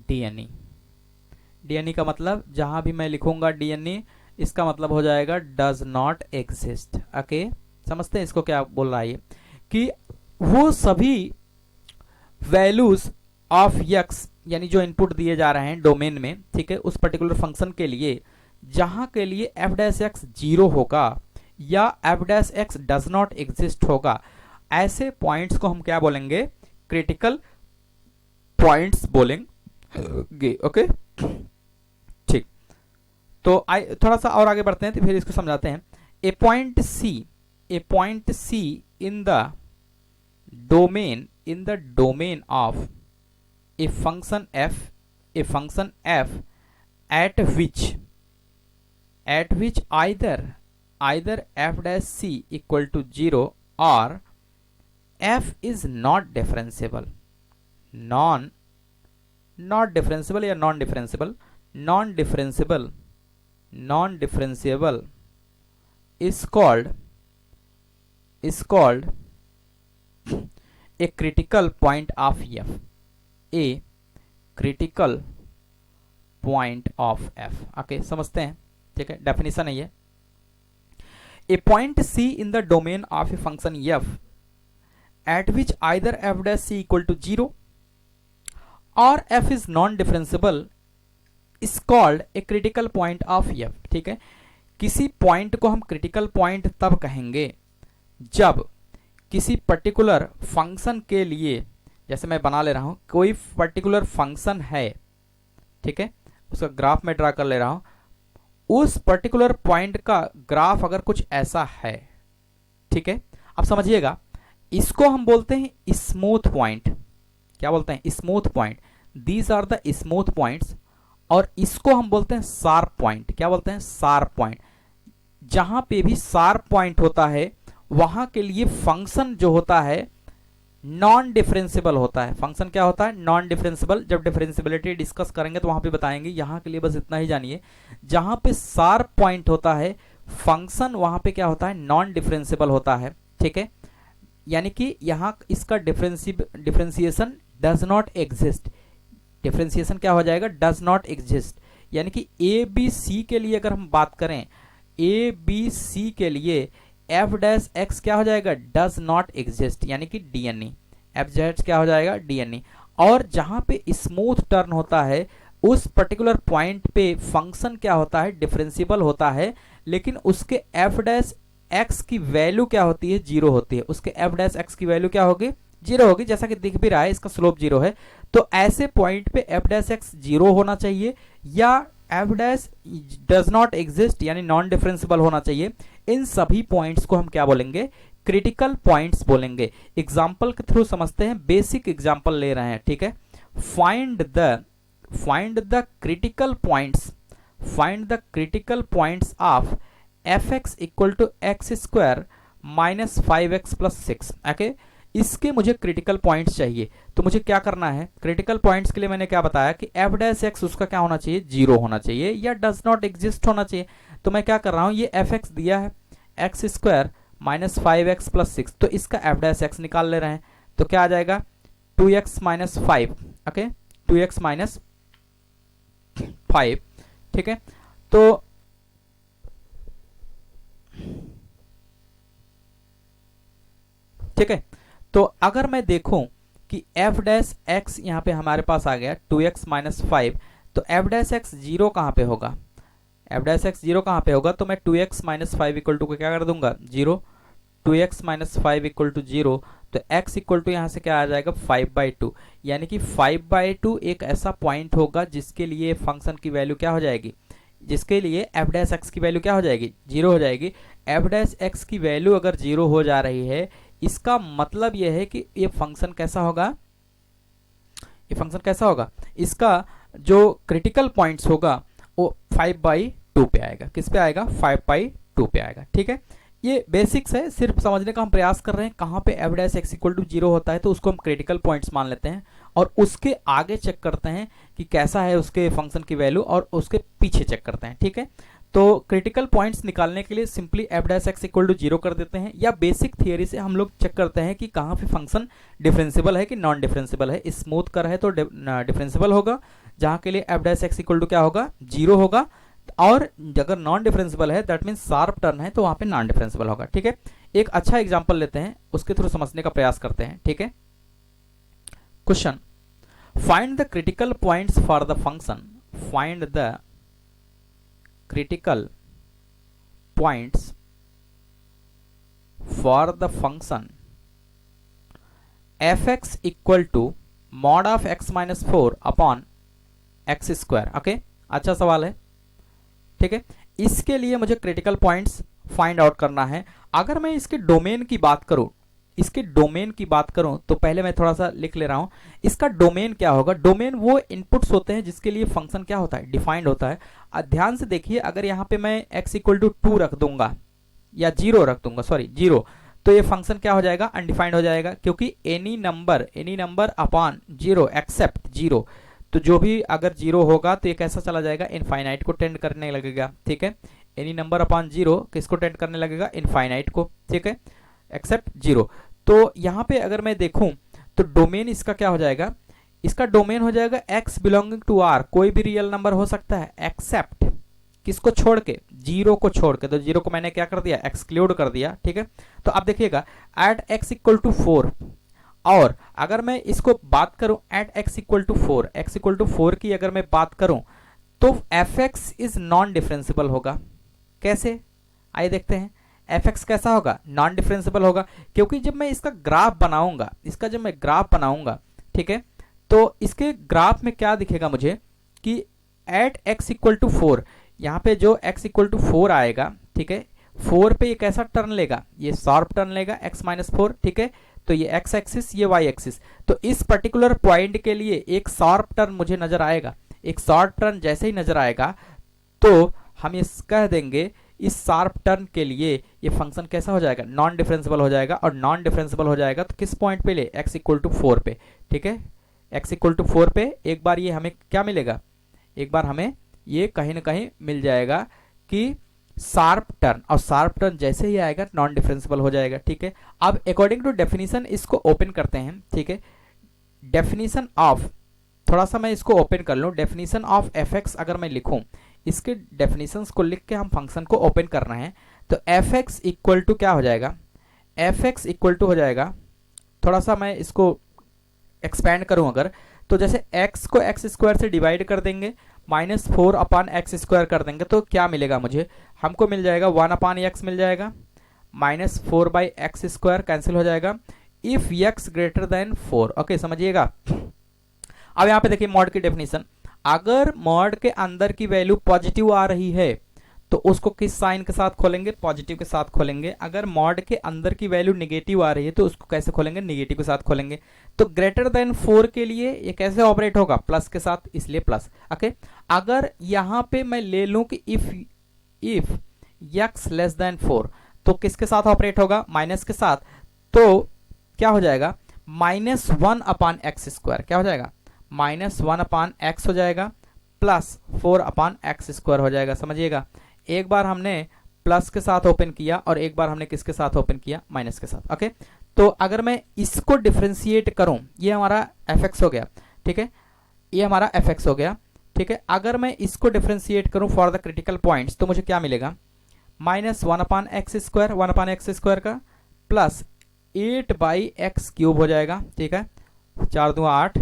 dne। dne का मतलब जहां भी मैं लिखूंगा dne, इसका मतलब हो जाएगा does not exist, ओके। समझते हैं इसको क्या बोल रहा है, कि वो सभी वैल्यूज ऑफ एक्स, यानी जो इनपुट दिए जा रहे हैं डोमेन में, ठीक है, उस पर्टिकुलर फंक्शन के लिए जहां के लिए एफ डैश एक्स 0 होगा या f dash x does not exist होगा, ऐसे पॉइंट्स को हम क्या बोलेंगे, क्रिटिकल पॉइंट्स बोलेंगे, ओके। ठीक, तो थोड़ा सा और आगे बढ़ते हैं तो फिर इसको समझाते हैं। A point c in the domain of a function f at which either f dash c equal to 0 or f is not differentiable, not differentiable या non differentiable is called a critical point of f, a critical point of f, okay. समझते हैं, ठीक है, definition है ये। a point c in the domain of a function f at which either f dash c equal to 0 or f is non differentiable is called a critical point of F. ठीक है, किसी point को हम critical point तब कहेंगे जब किसी particular function के लिए, जैसे मैं बना ले रहा हूं, कोई पर्टिकुलर फंक्शन है, ठीक है, उसका ग्राफ में ड्रा कर ले रहा हूं, उस पर्टिकुलर पॉइंट का ग्राफ अगर कुछ ऐसा है, ठीक है, अब समझिएगा, इसको हम बोलते हैं स्मूथ पॉइंट। क्या बोलते हैं? Smooth point. These are the smooth points. और इसको हम बोलते हैं शार्प पॉइंट। क्या बोलते हैं? Sharp point. जहां पे भी शार्प पॉइंट होता है वहां के लिए फंक्शन जो होता है नॉन डिफरेंशिएबल होता है। फंक्शन क्या होता है? Non differentiable. जब डिफरेंशिएबिलिटी डिस्कस करेंगे तो वहां पे बताएंगे। यहां के लिए बस इतना ही जानिए, जहां पे शार्प पॉइंट होता है फंक्शन वहां पे क्या होता है? नॉन डिफरेंशिएबल होता है। ठीक है, यानी कि यहां इसका differentiation does not exist. Differentiation क्या हो जाएगा? Does not exist. यानी कि ए बी सी के लिए अगर हम बात करें, ए बी सी के लिए एफ डैश एक्स क्या हो जाएगा? डज नॉट एग्जिस्ट, यानी कि डीएनई। एफ डैश क्या हो जाएगा? डीएनई। और जहां पे स्मूथ टर्न होता है उस पर्टिकुलर पॉइंट पे फंक्शन क्या होता है? डिफरेंशिएबल होता है, लेकिन उसके एफ डैश एक्स की वैल्यू क्या होती है? जीरो होती है। उसके एफ डैश एक्स की वैल्यू क्या होगी? जीरो होगी। जैसा कि दिख भी रहा है इसका स्लोप जीरो है। तो ऐसे पॉइंट पे एफ डैश एक्स जीरो होना चाहिए या f dash does not exist यानी नॉन डिफरेंशिएबल होना चाहिए। इन सभी पॉइंट्स को हम क्या बोलेंगे? क्रिटिकल पॉइंट्स बोलेंगे। एग्जाम्पल के थ्रू समझते हैं, बेसिक एग्जाम्पल ले रहे हैं। ठीक है, find the critical points, find the critical points of f x equal to x square minus 5x plus 6। Okay, इसके मुझे क्रिटिकल पॉइंट्स चाहिए। तो मुझे क्या करना है? क्रिटिकल पॉइंट्स के लिए मैंने क्या बताया कि एफ डैश एक्स उसका क्या होना चाहिए? जीरो होना चाहिए या डज नॉट एग्जिस्ट होना चाहिए। तो मैं क्या कर रहा हूं, ये एफ एक्स दिया है x square minus 5x plus 6, तो इसका एफ डैश एक्स निकाल ले रहे हैं। तो क्या आ जाएगा? 2x minus 5। Okay, 2x minus 5। ठीक है, तो ठीक है, तो अगर मैं देखूं कि एफ डैश एक्स यहां पे हमारे पास आ गया 2x माइनस 5, तो एफ डैश एक्स जीरो कहां पे होगा? एफ डैश एक्स जीरो कहां पे होगा? तो मैं 2x माइनस 5 इक्वल टू को क्या कर दूंगा? Zero. 2x minus 5 equal to zero, तो x इक्वल टू यहां से क्या आ जाएगा? 5/2। यानी कि 5/2 एक ऐसा पॉइंट होगा जिसके लिए फंक्शन की वैल्यू क्या हो जाएगी? जिसके लिए एफ डैश एक्स की वैल्यू क्या हो जाएगी? जीरो हो जाएगी। एफ डैश एक्स की वैल्यू अगर जीरो हो जा रही है, इसका मतलब यह है कि ये फंक्शन कैसा होगा? ये फंक्शन कैसा होगा? इसका जो क्रिटिकल पॉइंट्स होगा वो 5/2 पे आएगा। किस पे आएगा? 5/2 पे आएगा। ठीक है, ये बेसिक्स है, सिर्फ समझने का हम प्रयास कर रहे हैं। कहां पे f dash x equal to zero होता है तो उसको हम क्रिटिकल पॉइंट्स मान लेते हैं और उसके आगे चेक करते हैं कि कैसा है उसके फंक्शन की वैल्यू, और उसके पीछे चेक करते हैं। ठीक है, तो क्रिटिकल पॉइंट्स निकालने के लिए simply f dash x equal to zero कर देते हैं, या बेसिक थियरी से हम लोग चेक करते हैं कि कहाँ पे फंक्शन डिफरेंशिएबल है कि नॉन डिफरेंशिएबल है। स्मूथ कर है तो डिफरेंशिएबल होगा, जहाँ के लिए f dash x equal to क्या होगा? जीरो होगा। और अगर नॉन डिफरेंशिएबल है दैट मीन्स शार्प टर्न है तो वहाँ पे नॉन डिफरेंशिएबल होगा। ठीक है, एक अच्छा एग्जाम्पल लेते हैं, उसके थ्रू समझने का प्रयास करते हैं। ठीक है, question, find the critical points for the function, find the critical points for the function fx equal to mod of x minus 4 upon x square। Okay, अच्छा सवाल है। ठीक है, इसके लिए मुझे क्रिटिकल पॉइंट्स फाइंड आउट करना है। अगर मैं इसके डोमेन की बात करूं, इसके डोमेन की बात करूं तो पहले मैं थोड़ा सा लिख ले रहा हूं। इसका डोमेन क्या होगा? डोमेन वो इनपुट्स होते हैं जिसके लिए फंक्शन क्या होता है? डिफाइंड होता है। ध्यान से देखिए, अगर यहां पे मैं x इक्वल टू 2 रख दूंगा या 0 रख दूंगा, सॉरी 0, तो ये फंक्शन क्या हो जाएगा? अनडिफाइंड हो जाएगा, क्योंकि एनी नंबर अपॉन 0 एक्सेप्ट 0, तो जो भी अगर 0 होगा तो ये कैसा चला जाएगा? इनफाइनाइट को टेंड करने लगेगा। ठीक है, एनी नंबर अपॉन 0 किसको टेंड करने लगेगा? इनफाइनाइट को। ठीक है, एक्सेप्ट 0। तो यहां पे अगर मैं देखूं तो डोमेन इसका क्या हो जाएगा? इसका डोमेन हो जाएगा x बिलोंगिंग टू r, कोई भी रियल नंबर हो सकता है, एक्सेप्ट किसको छोड़ के? 0 को छोड़ के। तो 0 को मैंने क्या कर दिया? एक्सक्लूड कर दिया। ठीक है, तो अब देखिएगा एट x इक्वल टू 4, और अगर मैं इसको बात करूं at x equal to 4, x equal to 4 की अगर मैं बात करूं तो f x is non differential होगा। कैसे, आइए देखते हैं। एफ एक्स कैसा होगा, नॉन डिफरेंशियल होगा, क्योंकि जब मैं इसका ग्राफ बनाऊंगा, इसका जब मैं ग्राफ बनाऊंगा, ठीक है, तो इसके ग्राफ में क्या दिखेगा मुझे कि एट एक्स इक्वल टू 4, यहाँ पे जो x इक्वल टू 4 आएगा, ठीक है, 4 पे ये कैसा टर्न लेगा, ये शार्प टर्न लेगा x माइनस 4, ठीक है, तो ये x एक्सिस, ये y एक्सिस, तो इस पर्टिकुलर पॉइंट के लिए एक शार्प टर्न मुझे नजर आएगा। एक शार्प टर्न जैसे ही नजर आएगा तो हम ये कह देंगे इस शार्प टर्न के लिए ये फंक्शन कैसा हो जाएगा, नॉन डिफरेंशियल हो जाएगा। और नॉन डिफरेंशियल हो जाएगा तो किस पॉइंट पे ले, x इक्वल टू 4 पे, ठीक है, x इक्वल टू 4 पे एक बार ये हमें क्या मिलेगा, एक बार हमें ये कहीं ना कहीं मिल जाएगा कि शार्प टर्न, और शार्प टर्न जैसे ही आएगा नॉन डिफरेंशियल हो जाएगा, ठीक है। अब अकॉर्डिंग टू डेफिनेशन इसको ओपन करते हैं, ठीक है। डेफिनेशन ऑफ, थोड़ा सा मैं इसको ओपन कर लूँ, डेफिनेशन ऑफ एफ एक्स अगर मैं लिखूं, इसके डेफिनेशंस को लिख के हम फंक्शन को ओपन करना है, तो एफ एक्स इक्वल टू क्या हो जाएगा, एफ एक्स इक्वल टू हो जाएगा, थोड़ा सा मैं इसको एक्सपैंड करूं अगर, तो जैसे x को एक्स स्क्वायर से डिवाइड कर देंगे, माइनस 4 अपान एक्स स्क्वायर कर देंगे, तो क्या मिलेगा मुझे, हमको मिल जाएगा 1 अपान एक्स मिल जाएगा, minus 4 by x square cancel हो जाएगा, if x greater than 4। Okay, समझिएगा। अब यहाँ पे देखिए मॉड की डेफिनेशन, अगर मॉड के अंदर की वैल्यू पॉजिटिव आ रही है तो उसको किस साइन के साथ खोलेंगे, पॉजिटिव के साथ खोलेंगे। अगर मॉड के अंदर की वैल्यू नेगेटिव आ रही है तो उसको कैसे खोलेंगे, नेगेटिव के साथ खोलेंगे। तो ग्रेटर देन 4 के लिए ये कैसे ऑपरेट होगा, प्लस के साथ, इसलिए प्लस। ओके, अगर यहां पे मैं ले लूं कि इफ x लेस देन 4 तो किसके साथ ऑपरेट होगा, माइनस के साथ, तो क्या हो जाएगा, माइनस 1 अपान एक्स स्क्वायर, क्या हो जाएगा, माइनस 1 अपान एक्स हो जाएगा, प्लस 4 अपान एक्स स्क्वायर हो जाएगा। समझिएगा, एक बार हमने प्लस के साथ ओपन किया और एक बार हमने किसके साथ ओपन किया, माइनस के साथ। ओके, तो अगर मैं इसको डिफरेंशिएट करूं, ये हमारा एफ एक्स हो गया, ठीक है, ये हमारा एफ एक्स हो गया, ठीक है। अगर मैं इसको डिफरेंशिएट करूं फॉर द क्रिटिकल पॉइंट्स तो मुझे क्या मिलेगा, minus 1 upon x square, 1 upon x square का प्लस 8 बाई एक्स क्यूब हो जाएगा, ठीक है, 4 2 8,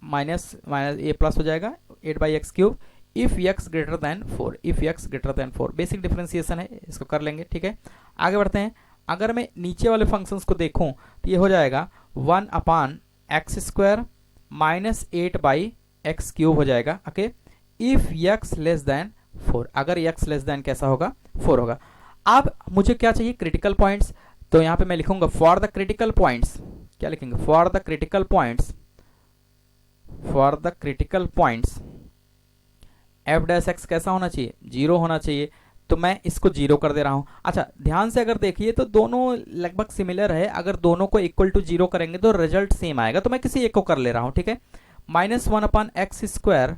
माइनस माइनस ये प्लस हो जाएगा 8 by x cube, if x greater than 4, if x greater than 4, basic differentiation है, इसको कर लेंगे, ठीक है। आगे बढ़ते हैं, अगर मैं नीचे वाले फंक्शंस को देखूं तो ये हो जाएगा 1 upon x square minus 8 by x cube हो जाएगा। Okay, if x less than 4, अगर x लेस देन कैसा होगा, 4 होगा। अब मुझे क्या चाहिए, क्रिटिकल पॉइंट्स, तो यहां पे मैं लिखूंगा फॉर द क्रिटिकल पॉइंट्स, क्या लिखेंगे, for the critical points, for the critical points F dash x कैसा होना चाहिए, 0 होना चाहिए, तो मैं इसको 0 कर दे रहा हूं। अच्छा, ध्यान से अगर देखिए तो दोनों लगभग सिमिलर है, अगर दोनों को इक्वल टू 0 करेंगे तो रिजल्ट सेम आएगा, तो मैं किसी एक को कर ले रहा हूं, ठीक है। Minus 1 upon x square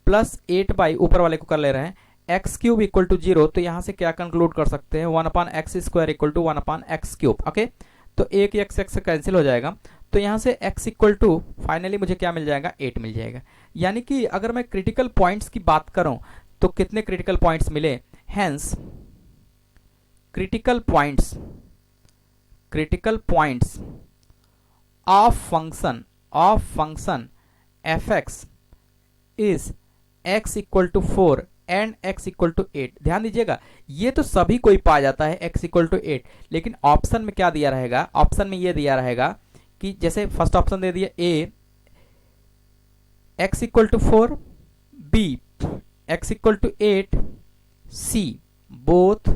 plus 8 by, ऊपर वाले को कर ले रहे हैं, एक्स क्यूब इक्वल टू 0, तो यहां से क्या कंक्लूड कर सकते हैं, 1 upon x square equal to 1 upon x cube. Okay, तो एक एक्स एक्स कैंसिल हो जाएगा, तो यहां से x इक्वल टू फाइनली मुझे क्या मिल जाएगा, 8 मिल जाएगा। यानी कि अगर मैं क्रिटिकल पॉइंट्स की बात करूं तो कितने क्रिटिकल पॉइंट्स मिले, hence critical points of function f x is x equal to 4 and x equal to 8। ध्यान दीजिएगा, ये तो सभी कोई पा जाता है x इक्वल टू 8, लेकिन ऑप्शन में क्या दिया रहेगा, ऑप्शन में ये दिया रहेगा कि जैसे फर्स्ट ऑप्शन दे दिया A x equal to 4, B x equal to 8, C both,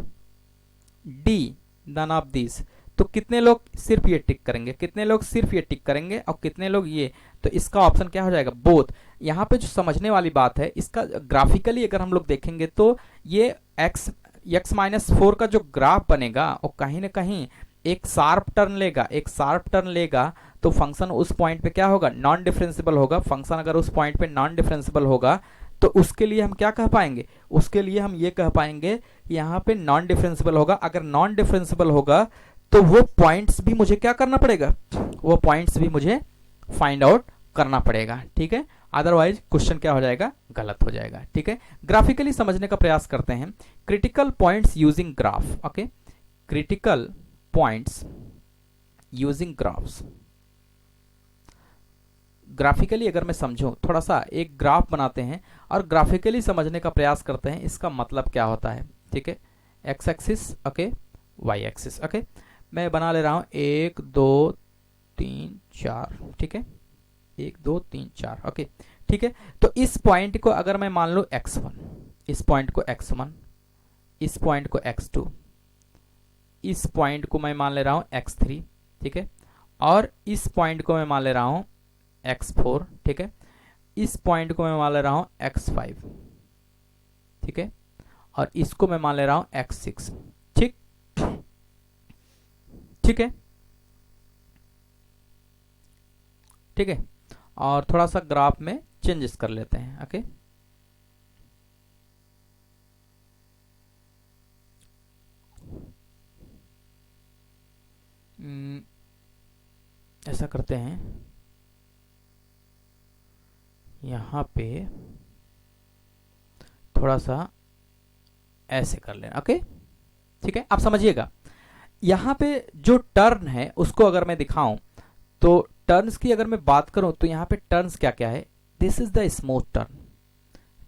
D none of this. तो कितने लोग सिर्फ ये टिक करेंगे, कितने लोग सिर्फ ये टिक करेंगे, और कितने लोग ये, तो इसका ऑप्शन क्या हो जाएगा, बोथ। यहाँ पे जो समझने वाली बात है, इसका ग्राफिकली अगर हम लोग देखेंगे तो ये x माइनस 4 का जो ग्राफ बनेगा वो कहीं ना कहीं एक शार्प टर्न लेगा, एक शार्प टर्न लेगा, तो फंक्शन उस पॉइंट पे क्या होगा, नॉन डिफरेंशियल होगा। फंक्शन अगर उस पॉइंट पे नॉन डिफरेंशियल होगा तो उसके लिए हम क्या कह पाएंगे, उसके लिए हम ये कह पाएंगे यहाँ पे नॉन डिफरेंशियल होगा। अगर नॉन डिफरेंशियल होगा तो वो पॉइंट्स भी मुझे क्या करना पड़ेगा, वो पॉइंट्स भी मुझे फाइंड आउट करना पड़ेगा, ठीक है, अदरवाइज क्वेश्चन क्या हो जाएगा, गलत हो जाएगा, ठीक है। ग्राफिकली समझने का प्रयास करते हैं, critical points using graph. Okay, graphically अगर मैं समझूं, थोड़ा सा एक ग्राफ बनाते हैं और ग्राफिकली समझने का प्रयास करते हैं इसका मतलब क्या होता है। ठीक है, x axis okay, y axis okay. मैं बना ले रहा हूं 1 2 3 4। ठीक है, 1 2 3 4 ओके। ठीक है, तो इस पॉइंट को अगर मैं मान लूं x1, इस पॉइंट को x1, इस पॉइंट को x2, इस पॉइंट को मैं मान ले रहा हूं x3। ठीक है, और इस पॉइंट को मैं मान ले रहा हूं x4। ठीक है, इस पॉइंट को मैं मान ले रहा हूं x5। ठीक है, और इसको मैं मान ले रहा हूं x6। ठीक, ठीक है, ठीक है। और थोड़ा सा ग्राफ में चेंजेस कर लेते हैं ओके। ऐसा करते हैं, यहाँ पे थोड़ा सा ऐसे कर लेना ओके। ठीक है, आप समझिएगा, यहाँ पे जो टर्न है उसको अगर मैं दिखाऊं तो टर्न्स की अगर मैं बात करूं तो यहाँ पे टर्न्स क्या क्या है। This is the smooth turn,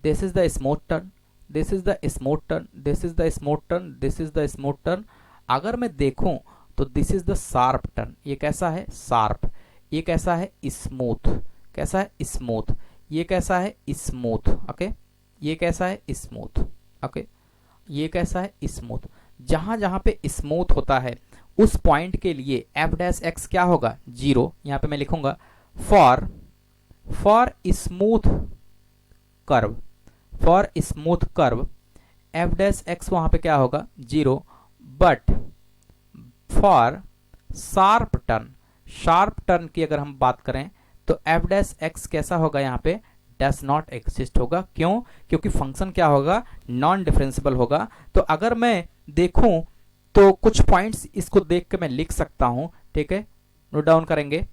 this is the smooth turn, this is the smooth turn, this is the smooth turn, this is the smooth turn. अगर मैं देखूं तो this is the sharp turn. ये कैसा है, शार्प। ये कैसा है, स्मूथ। कैसा है, स्मूथ। ये कैसा है, स्मूथ ओके। ये कैसा है, स्मूथ ओके। ये कैसा है, स्मूथ। जहां जहां पे स्मूथ होता है उस पॉइंट के लिए एफ डैश एक्स क्या होगा, 0। यहां पे मैं लिखूंगा for smooth curve, for smooth curve F dash x वहां पे क्या होगा, 0। But for sharp turn, sharp turn की अगर हम बात करें तो एफ डैश एक्स कैसा होगा, यहाँ पे डस नॉट एग्जिस्ट होगा। क्यों, क्योंकि फंक्शन क्या होगा, नॉन डिफरेंशिएबल होगा। तो अगर मैं देखूं तो कुछ पॉइंट्स इसको देख के मैं लिख सकता हूं। ठीक है, नोट डाउन करेंगे।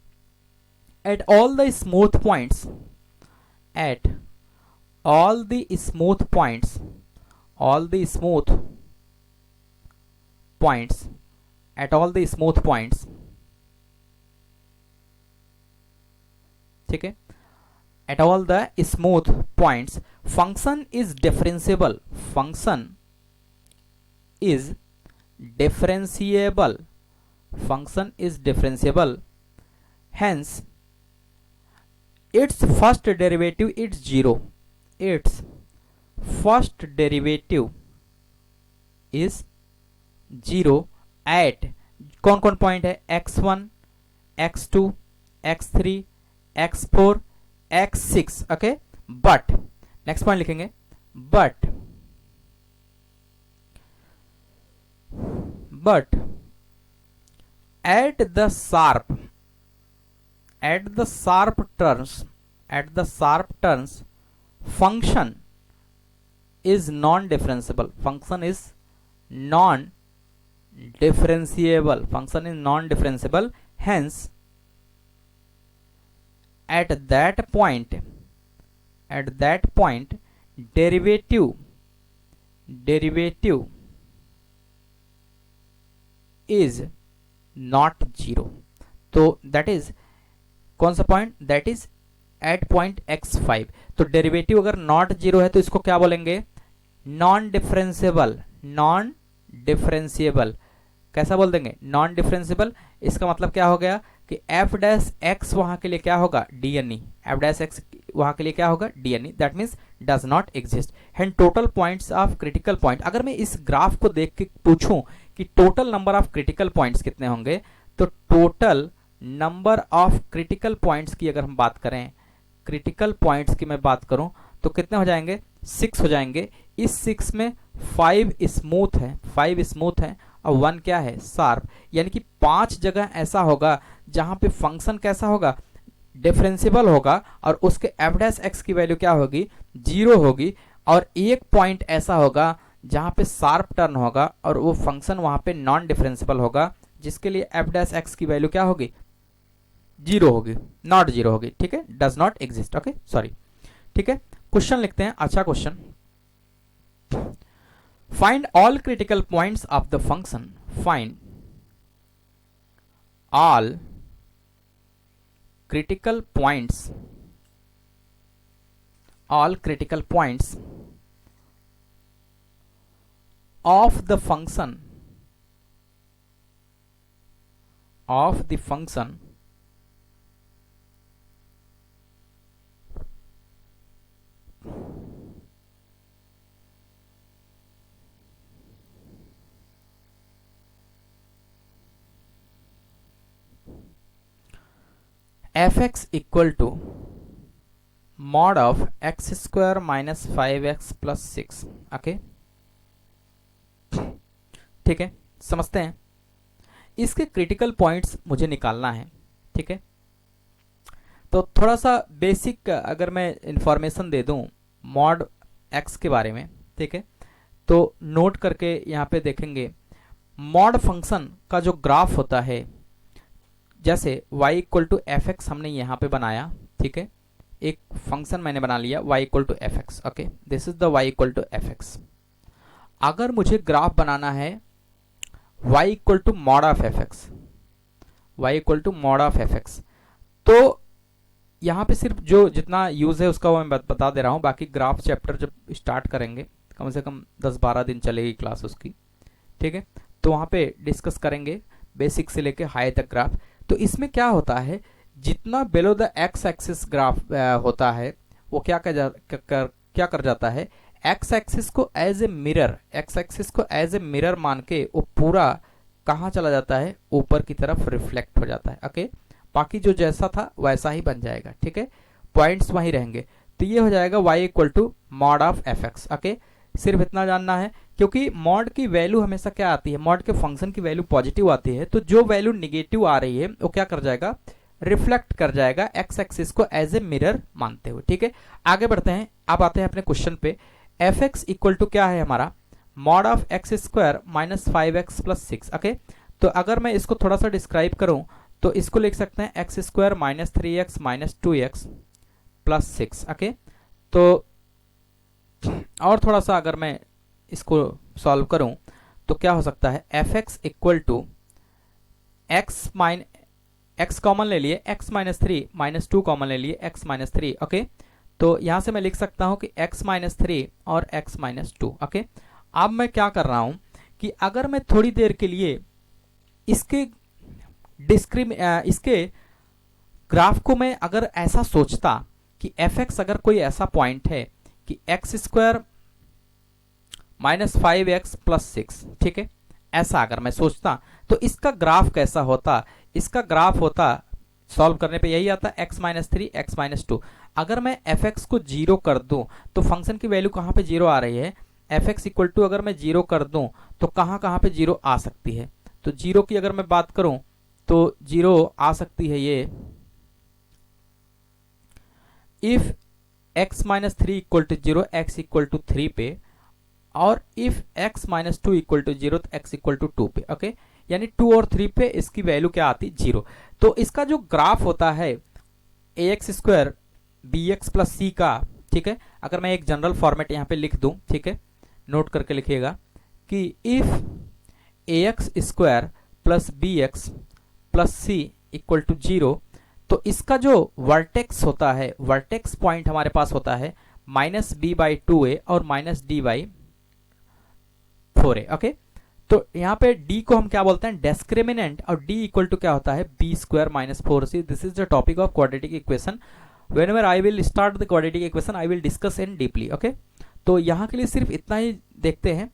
At all the smooth points, at all the smooth points, all the smooth points, at all the smooth points. ठीक है, at all the smooth points function is differentiable, function is differentiable, function is differentiable, hence its first derivative is 0, its first derivative is 0 at कौन कौन point है, x1 x2 x3 x4 x6 okay. But next point लिखेंगे, but at the sharp, at the sharp turns, at the sharp turns function is non differentiable, function is non differentiable, function is non differentiable. Hence at that point derivative is not 0। तो that is कौन सा point, that is at point x5। तो derivative अगर not 0 है तो इसको क्या बोलेंगे, नॉन डिफरेंशिएबल, नॉन डिफरेंशिएबल। कैसा बोल देंगे, नॉन डिफरेंशिएबल। इसका मतलब क्या हो गया कि एफ डैश एक्स वहां के लिए क्या होगा, डीएनई, एफ डैश एक्स वहां के लिए क्या होगा, DNE, that means does not exist. And total points of critical point, अगर मैं इस ग्राफ को देख के पूछूं कि total number of critical points कितने होंगे, तो total number of critical points की अगर हम बात करें, क्रिटिकल पॉइंट्स की मैं बात करूं तो कितने हो जाएंगे, 6 हो जाएंगे। इस 6 में 5 स्मूथ है, 5 स्मूथ है और 1 क्या है, शार्प। यानी कि 5 जगह ऐसा होगा जहां पे फंक्शन कैसा होगा, डिफरेंशिएबल होगा और उसके एफ डैश एक्स की वैल्यू क्या होगी, 0 होगी। और एक पॉइंट ऐसा होगा जहां पे शार्प टर्न होगा और वो फंक्शन वहां पे नॉन डिफरेंशिएबल होगा, जिसके लिए एफ डैश एक्स की वैल्यू क्या होगी, 0 होगी, नॉट 0 होगी। ठीक है, does not exist okay, sorry. ठीक है, क्वेश्चन लिखते हैं। अच्छा question, find all critical points of the function, find all critical points, all critical points of the function fx equal to mod of x square minus 5x plus 6। Okay, ठीक है, समझते हैं। इसके क्रिटिकल पॉइंट्स मुझे निकालना है, ठीक है। तो थोड़ा सा बेसिक अगर मैं इंफॉर्मेशन दे दूं मॉड एक्स के बारे में, ठीक है, तो नोट करके यहाँ पे देखेंगे मॉड फंक्शन का जो ग्राफ होता है, जैसे y equal to f x हमने यहाँ पे बनाया, ठीक है, एक फंक्शन मैंने बना लिया y equal to f x. Okay, this is the y equal to f x. अगर मुझे ग्राफ बनाना है y equal to mod of f x, y equal to mod of f x, तो यहाँ पे सिर्फ जो जितना यूज है उसका वो मैं बता दे रहा हूँ। बाकी ग्राफ चैप्टर जब स्टार्ट करेंगे कम से कम 10-12 दिन चलेगी क्लास उसकी, ठीक है, तो वहाँ पे डिस्कस करेंगे बेसिक से लेके हाई तक ग्राफ। तो इसमें क्या होता है, जितना below the x axis graph होता है वो क्या कर जाता है, एक्स एक्सिस को एज ए मिरर मान के वो पूरा कहाँ चला जाता है, ऊपर की तरफ रिफ्लेक्ट हो जाता है। ओके, बाकी जो जैसा था वैसा ही बन जाएगा, ठीक है, पॉइंट्स वहीं रहेंगे। तो ये हो जाएगा y equal to mod of f x. Okay, सिर्फ इतना जानना है, क्योंकि मॉड की वैल्यू हमेशा क्या आती है, मॉड के फंक्शन की वैल्यू पॉजिटिव आती है, तो जो वैल्यू निगेटिव आ रही है वो क्या कर जाएगा, रिफ्लेक्ट कर जाएगा एक्स एक्सिस को एज ए मिरर मानते हुए, ठीक है। आगे बढ़ते हैं, अब आते हैं अपने क्वेश्चन पे। एफ एक्स इक्वल टू क्या है हमारा, mod of x square minus 5x plus 6। Okay, तो अगर मैं इसको थोड़ा सा डिस्क्राइब करूं तो इसको लिख सकते हैं x square minus 3x minus 2x plus 6। Okay, तो और थोड़ा सा अगर मैं इसको सॉल्व करूं तो क्या हो सकता है, f x equal to x common ले लिए, x माइनस 3 माइनस 2 कॉमन ले लिए, x माइनस 3। ओके, तो यहां से मैं लिख सकता हूं कि x माइनस 3 और x माइनस 2। ओके, अब मैं क्या कर रहा हूं कि अगर मैं थोड़ी देर के लिए इसके ग्राफ को मैं अगर ऐसा सोचता कि एफ एक्स अगर कोई ऐसा पॉइंट है कि x square minus 5x plus 6, ठीक है, ऐसा अगर मैं सोचता तो इसका ग्राफ कैसा होता, इसका ग्राफ होता सॉल्व करने पे यही आता x माइनस 3 x माइनस 2। अगर मैं एफ एक्स को 0 कर दूं तो फंक्शन की वैल्यू कहां पे 0 आ रही है, एफ एक्स इक्वल टू अगर मैं 0 कर दूं तो कहां पे 0 आ सकती है, तो 0 की अगर मैं बात करूं तो 0 आ सकती है ये if x minus 3 equal to 0 x equal to 3 पे, और if x minus 2 equal to 0 तो x इक्वल टू 2 पे। ओके, यानी 2 और 3 पे इसकी वैल्यू क्या आती, 0। तो इसका जो ग्राफ होता है ax square bx plus c का, ठीक है, अगर मैं एक जनरल फॉर्मेट यहाँ पे लिख दूं, ठीक है, नोट करके लिखिएगा कि if ax square plus bx plus c equal to 0, तो इसका जो वर्टेक्स होता है, वर्टेक्स पॉइंट हमारे पास होता है माइनस b बाई 2a और minus d by 4a। Okay, तो यहाँ पे d को हम क्या बोलते हैं, डिस्क्रिमिनेंट, और d इक्वल टू क्या होता है, b square minus 4c। This is the topic of quadratic equation. Whenever I will start the quadratic equation I will discuss in deeply. Okay, तो यहाँ के लिए सिर्फ इतना ही देखते हैं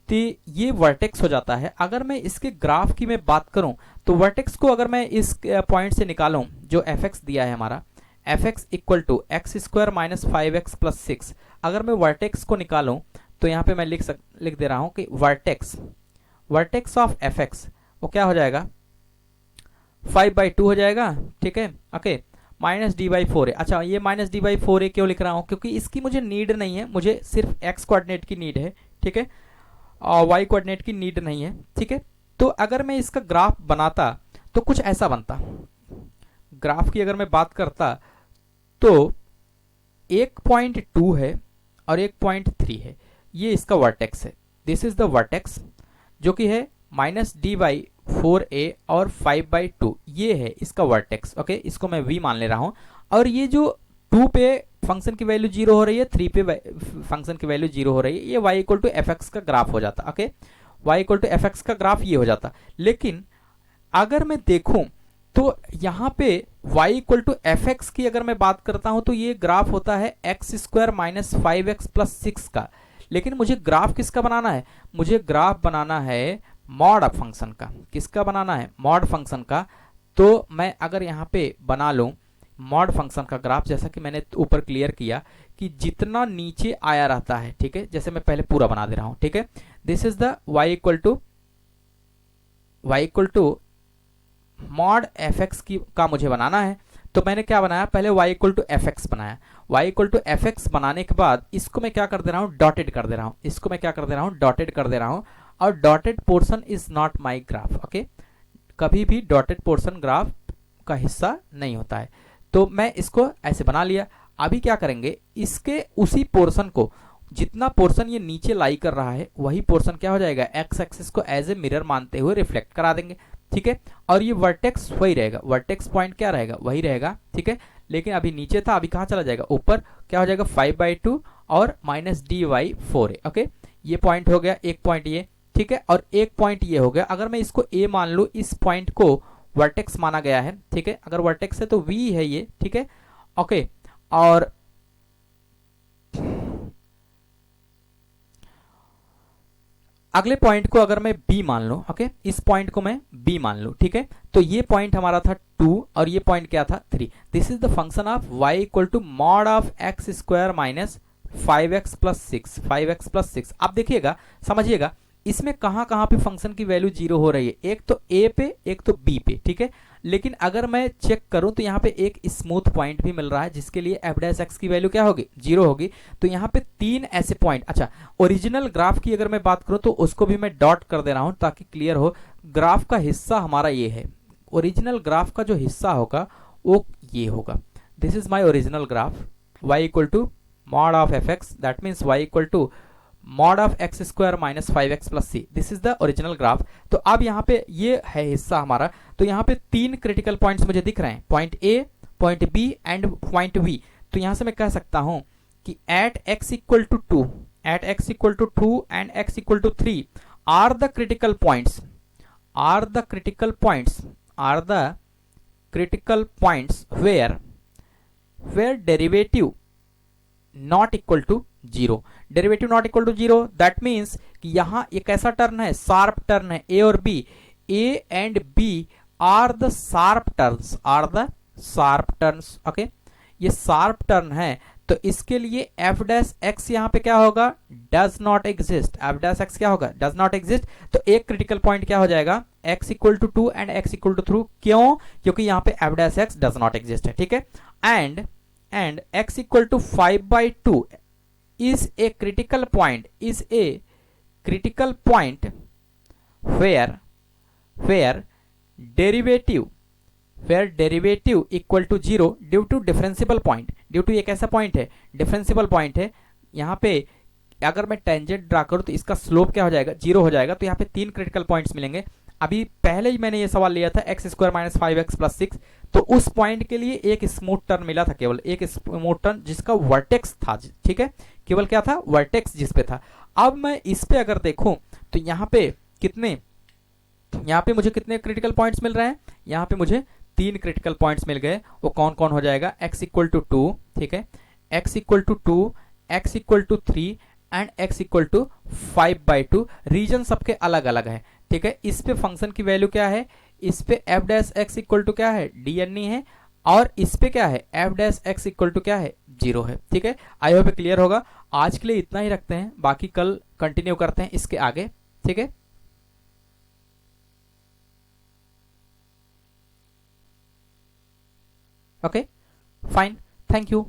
कि ये वर्टेक्स हो जाता है। अगर मैं इसके ग्राफ की मैं बात करूं तो वर्टेक्स को अगर मैं इस पॉइंट से निकालूं जो एफ एक्स दिया है हमारा, f x equal to x square minus 5x plus 6, अगर मैं वर्टेक्स को निकालूं तो यहाँ पे मैं लिख दे रहा हूं कि वर्टेक्स ऑफ एफ एक्स वो क्या हो जाएगा, 5/2 हो जाएगा, ठीक है। ओके, माइनस डी बाई 4 है। अच्छा, ये माइनस डी बाई 4 क्यों लिख रहा हूं, क्योंकि इसकी मुझे नीड नहीं है, मुझे सिर्फ एक्स कोऑर्डिनेट की नीड है, ठीक है, और वाई कोऑर्डिनेट की नीड नहीं है, ठीक है। तो अगर मैं इसका ग्राफ बनाता तो कुछ ऐसा बनता। ग्राफ की अगर मैं बात करता तो 1.2 है और 1.3 है, ये इसका वर्टेक्स है। दिस इज द वर्टेक्स जो कि है माइनस डी बाई 4a और 5/2 ये है इसका वर्टेक्स। ओके, इसको मैं v मान ले रहा हूं। और ये जो 2 पे फंक्शन की वैल्यू 0 हो रही है, 3 पे फंक्शन की वैल्यू 0 हो रही है, ये y equal to f x का ग्राफ हो जाता। Okay, y equal to f x का ग्राफ ये हो जाता। लेकिन अगर मैं देखूं तो यहाँ पे y equal to f x की अगर मैं बात करता हूं तो ये ग्राफ होता है x square minus 5x plus 6 का। लेकिन मुझे ग्राफ किसका बनाना है? मुझे ग्राफ बनाना है मॉड ऑफ फंक्शन का। किसका बनाना है? मॉड फंक्शन का। तो मैं अगर यहाँ पे बना लूं मॉड फंक्शन का ग्राफ, जैसा कि मैंने ऊपर क्लियर किया कि जितना नीचे आया रहता है, ठीक है, जैसे मैं पहले पूरा बना दे रहा हूं, ठीक है, this is the y equal to mod f x की का मुझे बनाना है। तो मैंने क्या बनाया? पहले y equal to f x बनाया। y equal to f x बनाने के बाद इसको मैं क्या कर दे रहा हूं? डॉटेड कर दे रहा हूं। इसको मैं क्या कर दे रहा हूं? डॉटेड कर दे रहा हूं। और dotted portion is not my graph. Okay, कभी भी डॉटेड पोर्शन ग्राफ का हिस्सा नहीं होता है। तो मैं इसको ऐसे बना लिया। अभी क्या करेंगे? इसके उसी पोर्शन को, जितना पोर्शन ये नीचे लाई कर रहा है वही पोर्शन क्या हो जाएगा? एक्स एक्सिस को एज ए मिरर मानते हुए रिफ्लेक्ट करा देंगे। ठीक है, और ये वर्टेक्स वही रहेगा, वर्टेक्स पॉइंट क्या रहेगा? वही रहेगा। ठीक है, लेकिन अभी नीचे था, अभी कहाँ चला जाएगा? ऊपर। क्या हो जाएगा? 5/2 और माइनस dy/4a। ओके, ये पॉइंट हो गया, एक पॉइंट ये। ठीक है, और एक पॉइंट ये हो गया। अगर मैं इसको a मान लूं, इस पॉइंट को वर्टेक्स माना गया है। ठीक है, अगर वर्टेक्स है तो v है ये। ठीक है, ओके, और अगले पॉइंट को अगर मैं b मान लूं, ओके, इस पॉइंट को मैं b मान लूं। ठीक है, तो ये पॉइंट हमारा था 2 और ये पॉइंट क्या था? 3। This is the function of y equal to mod of x square minus 5x plus 6, 5x plus 6। आप देखिएगा, समझिएगा, इसमें कहां कहां पे फंक्शन की वैल्यू 0 हो रही है? एक तो a पे, एक तो b पे। ठीक है, लेकिन अगर मैं चेक करूं तो यहाँ पे एक स्मूथ पॉइंट भी मिल रहा है जिसके लिए एफ डैश एक्स की वैल्यू क्या होगी? 0 होगी। तो यहाँ पे 3 ऐसे पॉइंट। अच्छा, ओरिजिनल ग्राफ की अगर मैं बात करूं तो उसको भी मैं डॉट कर दे रहा हूं ताकि क्लियर हो। ग्राफ का हिस्सा हमारा ये है। ओरिजिनल ग्राफ का जो हिस्सा होगा वो ये होगा। This is my original graph. y equal to mod of f x, that means y equal to mod of x square minus 5x plus c. This is the original graph. तो अब यहाँ पे ये है हिस्सा हमारा। तो यहाँ पे 3 क्रिटिकल पॉइंट्स मुझे दिख रहे हैं, point A, point B and point B. तो यहाँ से मैं कह सकता हूँ कि at x equal to 2, at x equal to 2 and x equal to 3 are the critical points, are the critical points, are the critical points where derivative not equal to 0। Derivative not equal to 0, that means कि यहां एक ऐसा turn है, sharp turn है a और b, a and b are the sharp turns, are the sharp turns. Okay, ये sharp turn है। तो इसके लिए एफ डैश एक्स यहां पे क्या होगा? Does not exist. F dash x क्या होगा? Does not exist. तो एक क्रिटिकल पॉइंट क्या हो जाएगा? x equal to 2 and x equal to 3। क्यों? क्योंकि यहां पे f dash x does not exist है। ठीक है, and x equal to 5/2 is a critical point, is a critical point where derivative equal to 0 due to differentiable point। Due to एक ऐसा point है, डिफरेंशियबल पॉइंट है। यहाँ पे अगर मैं टेंजेंट ड्रा करूँ तो इसका स्लोप क्या हो जाएगा? 0 हो जाएगा। तो यहाँ पे 3 क्रिटिकल पॉइंट्स मिलेंगे। अभी पहले ही मैंने ये सवाल लिया था x square minus 5x plus 6। तो उस पॉइंट के लिए एक स्मूथ टर्न मिला था, केवल एक स्मूथ टर्न जिसका वर्टेक्स था। ठीक है, केवल क्या था? वर्टेक्स जिस पे था। अब मैं इस पे अगर देखूं तो यहाँ पे कितने, यहाँ पे मुझे कितने क्रिटिकल पॉइंट्स मिल रहे हैं? यहाँ पे मुझे 3 क्रिटिकल पॉइंट्स मिल गए। वो कौन कौन हो जाएगा? x इक्वल टू 2, ठीक है, x equal to 2, x equal to 3 and x equal to 5/2। Reason सबके अलग अलग है। ठीक है, इस पे फंक्शन की वैल्यू क्या है? इस पे f dash x equal to क्या है? डी है। और इस पे क्या है? F dash x equal to क्या है? 0 है। ठीक है, आई होप क्लियर होगा। आज के लिए इतना ही रखते हैं, बाकी कल कंटिन्यू करते हैं इसके आगे। ठीक है, ओके, फाइन, थैंक यू।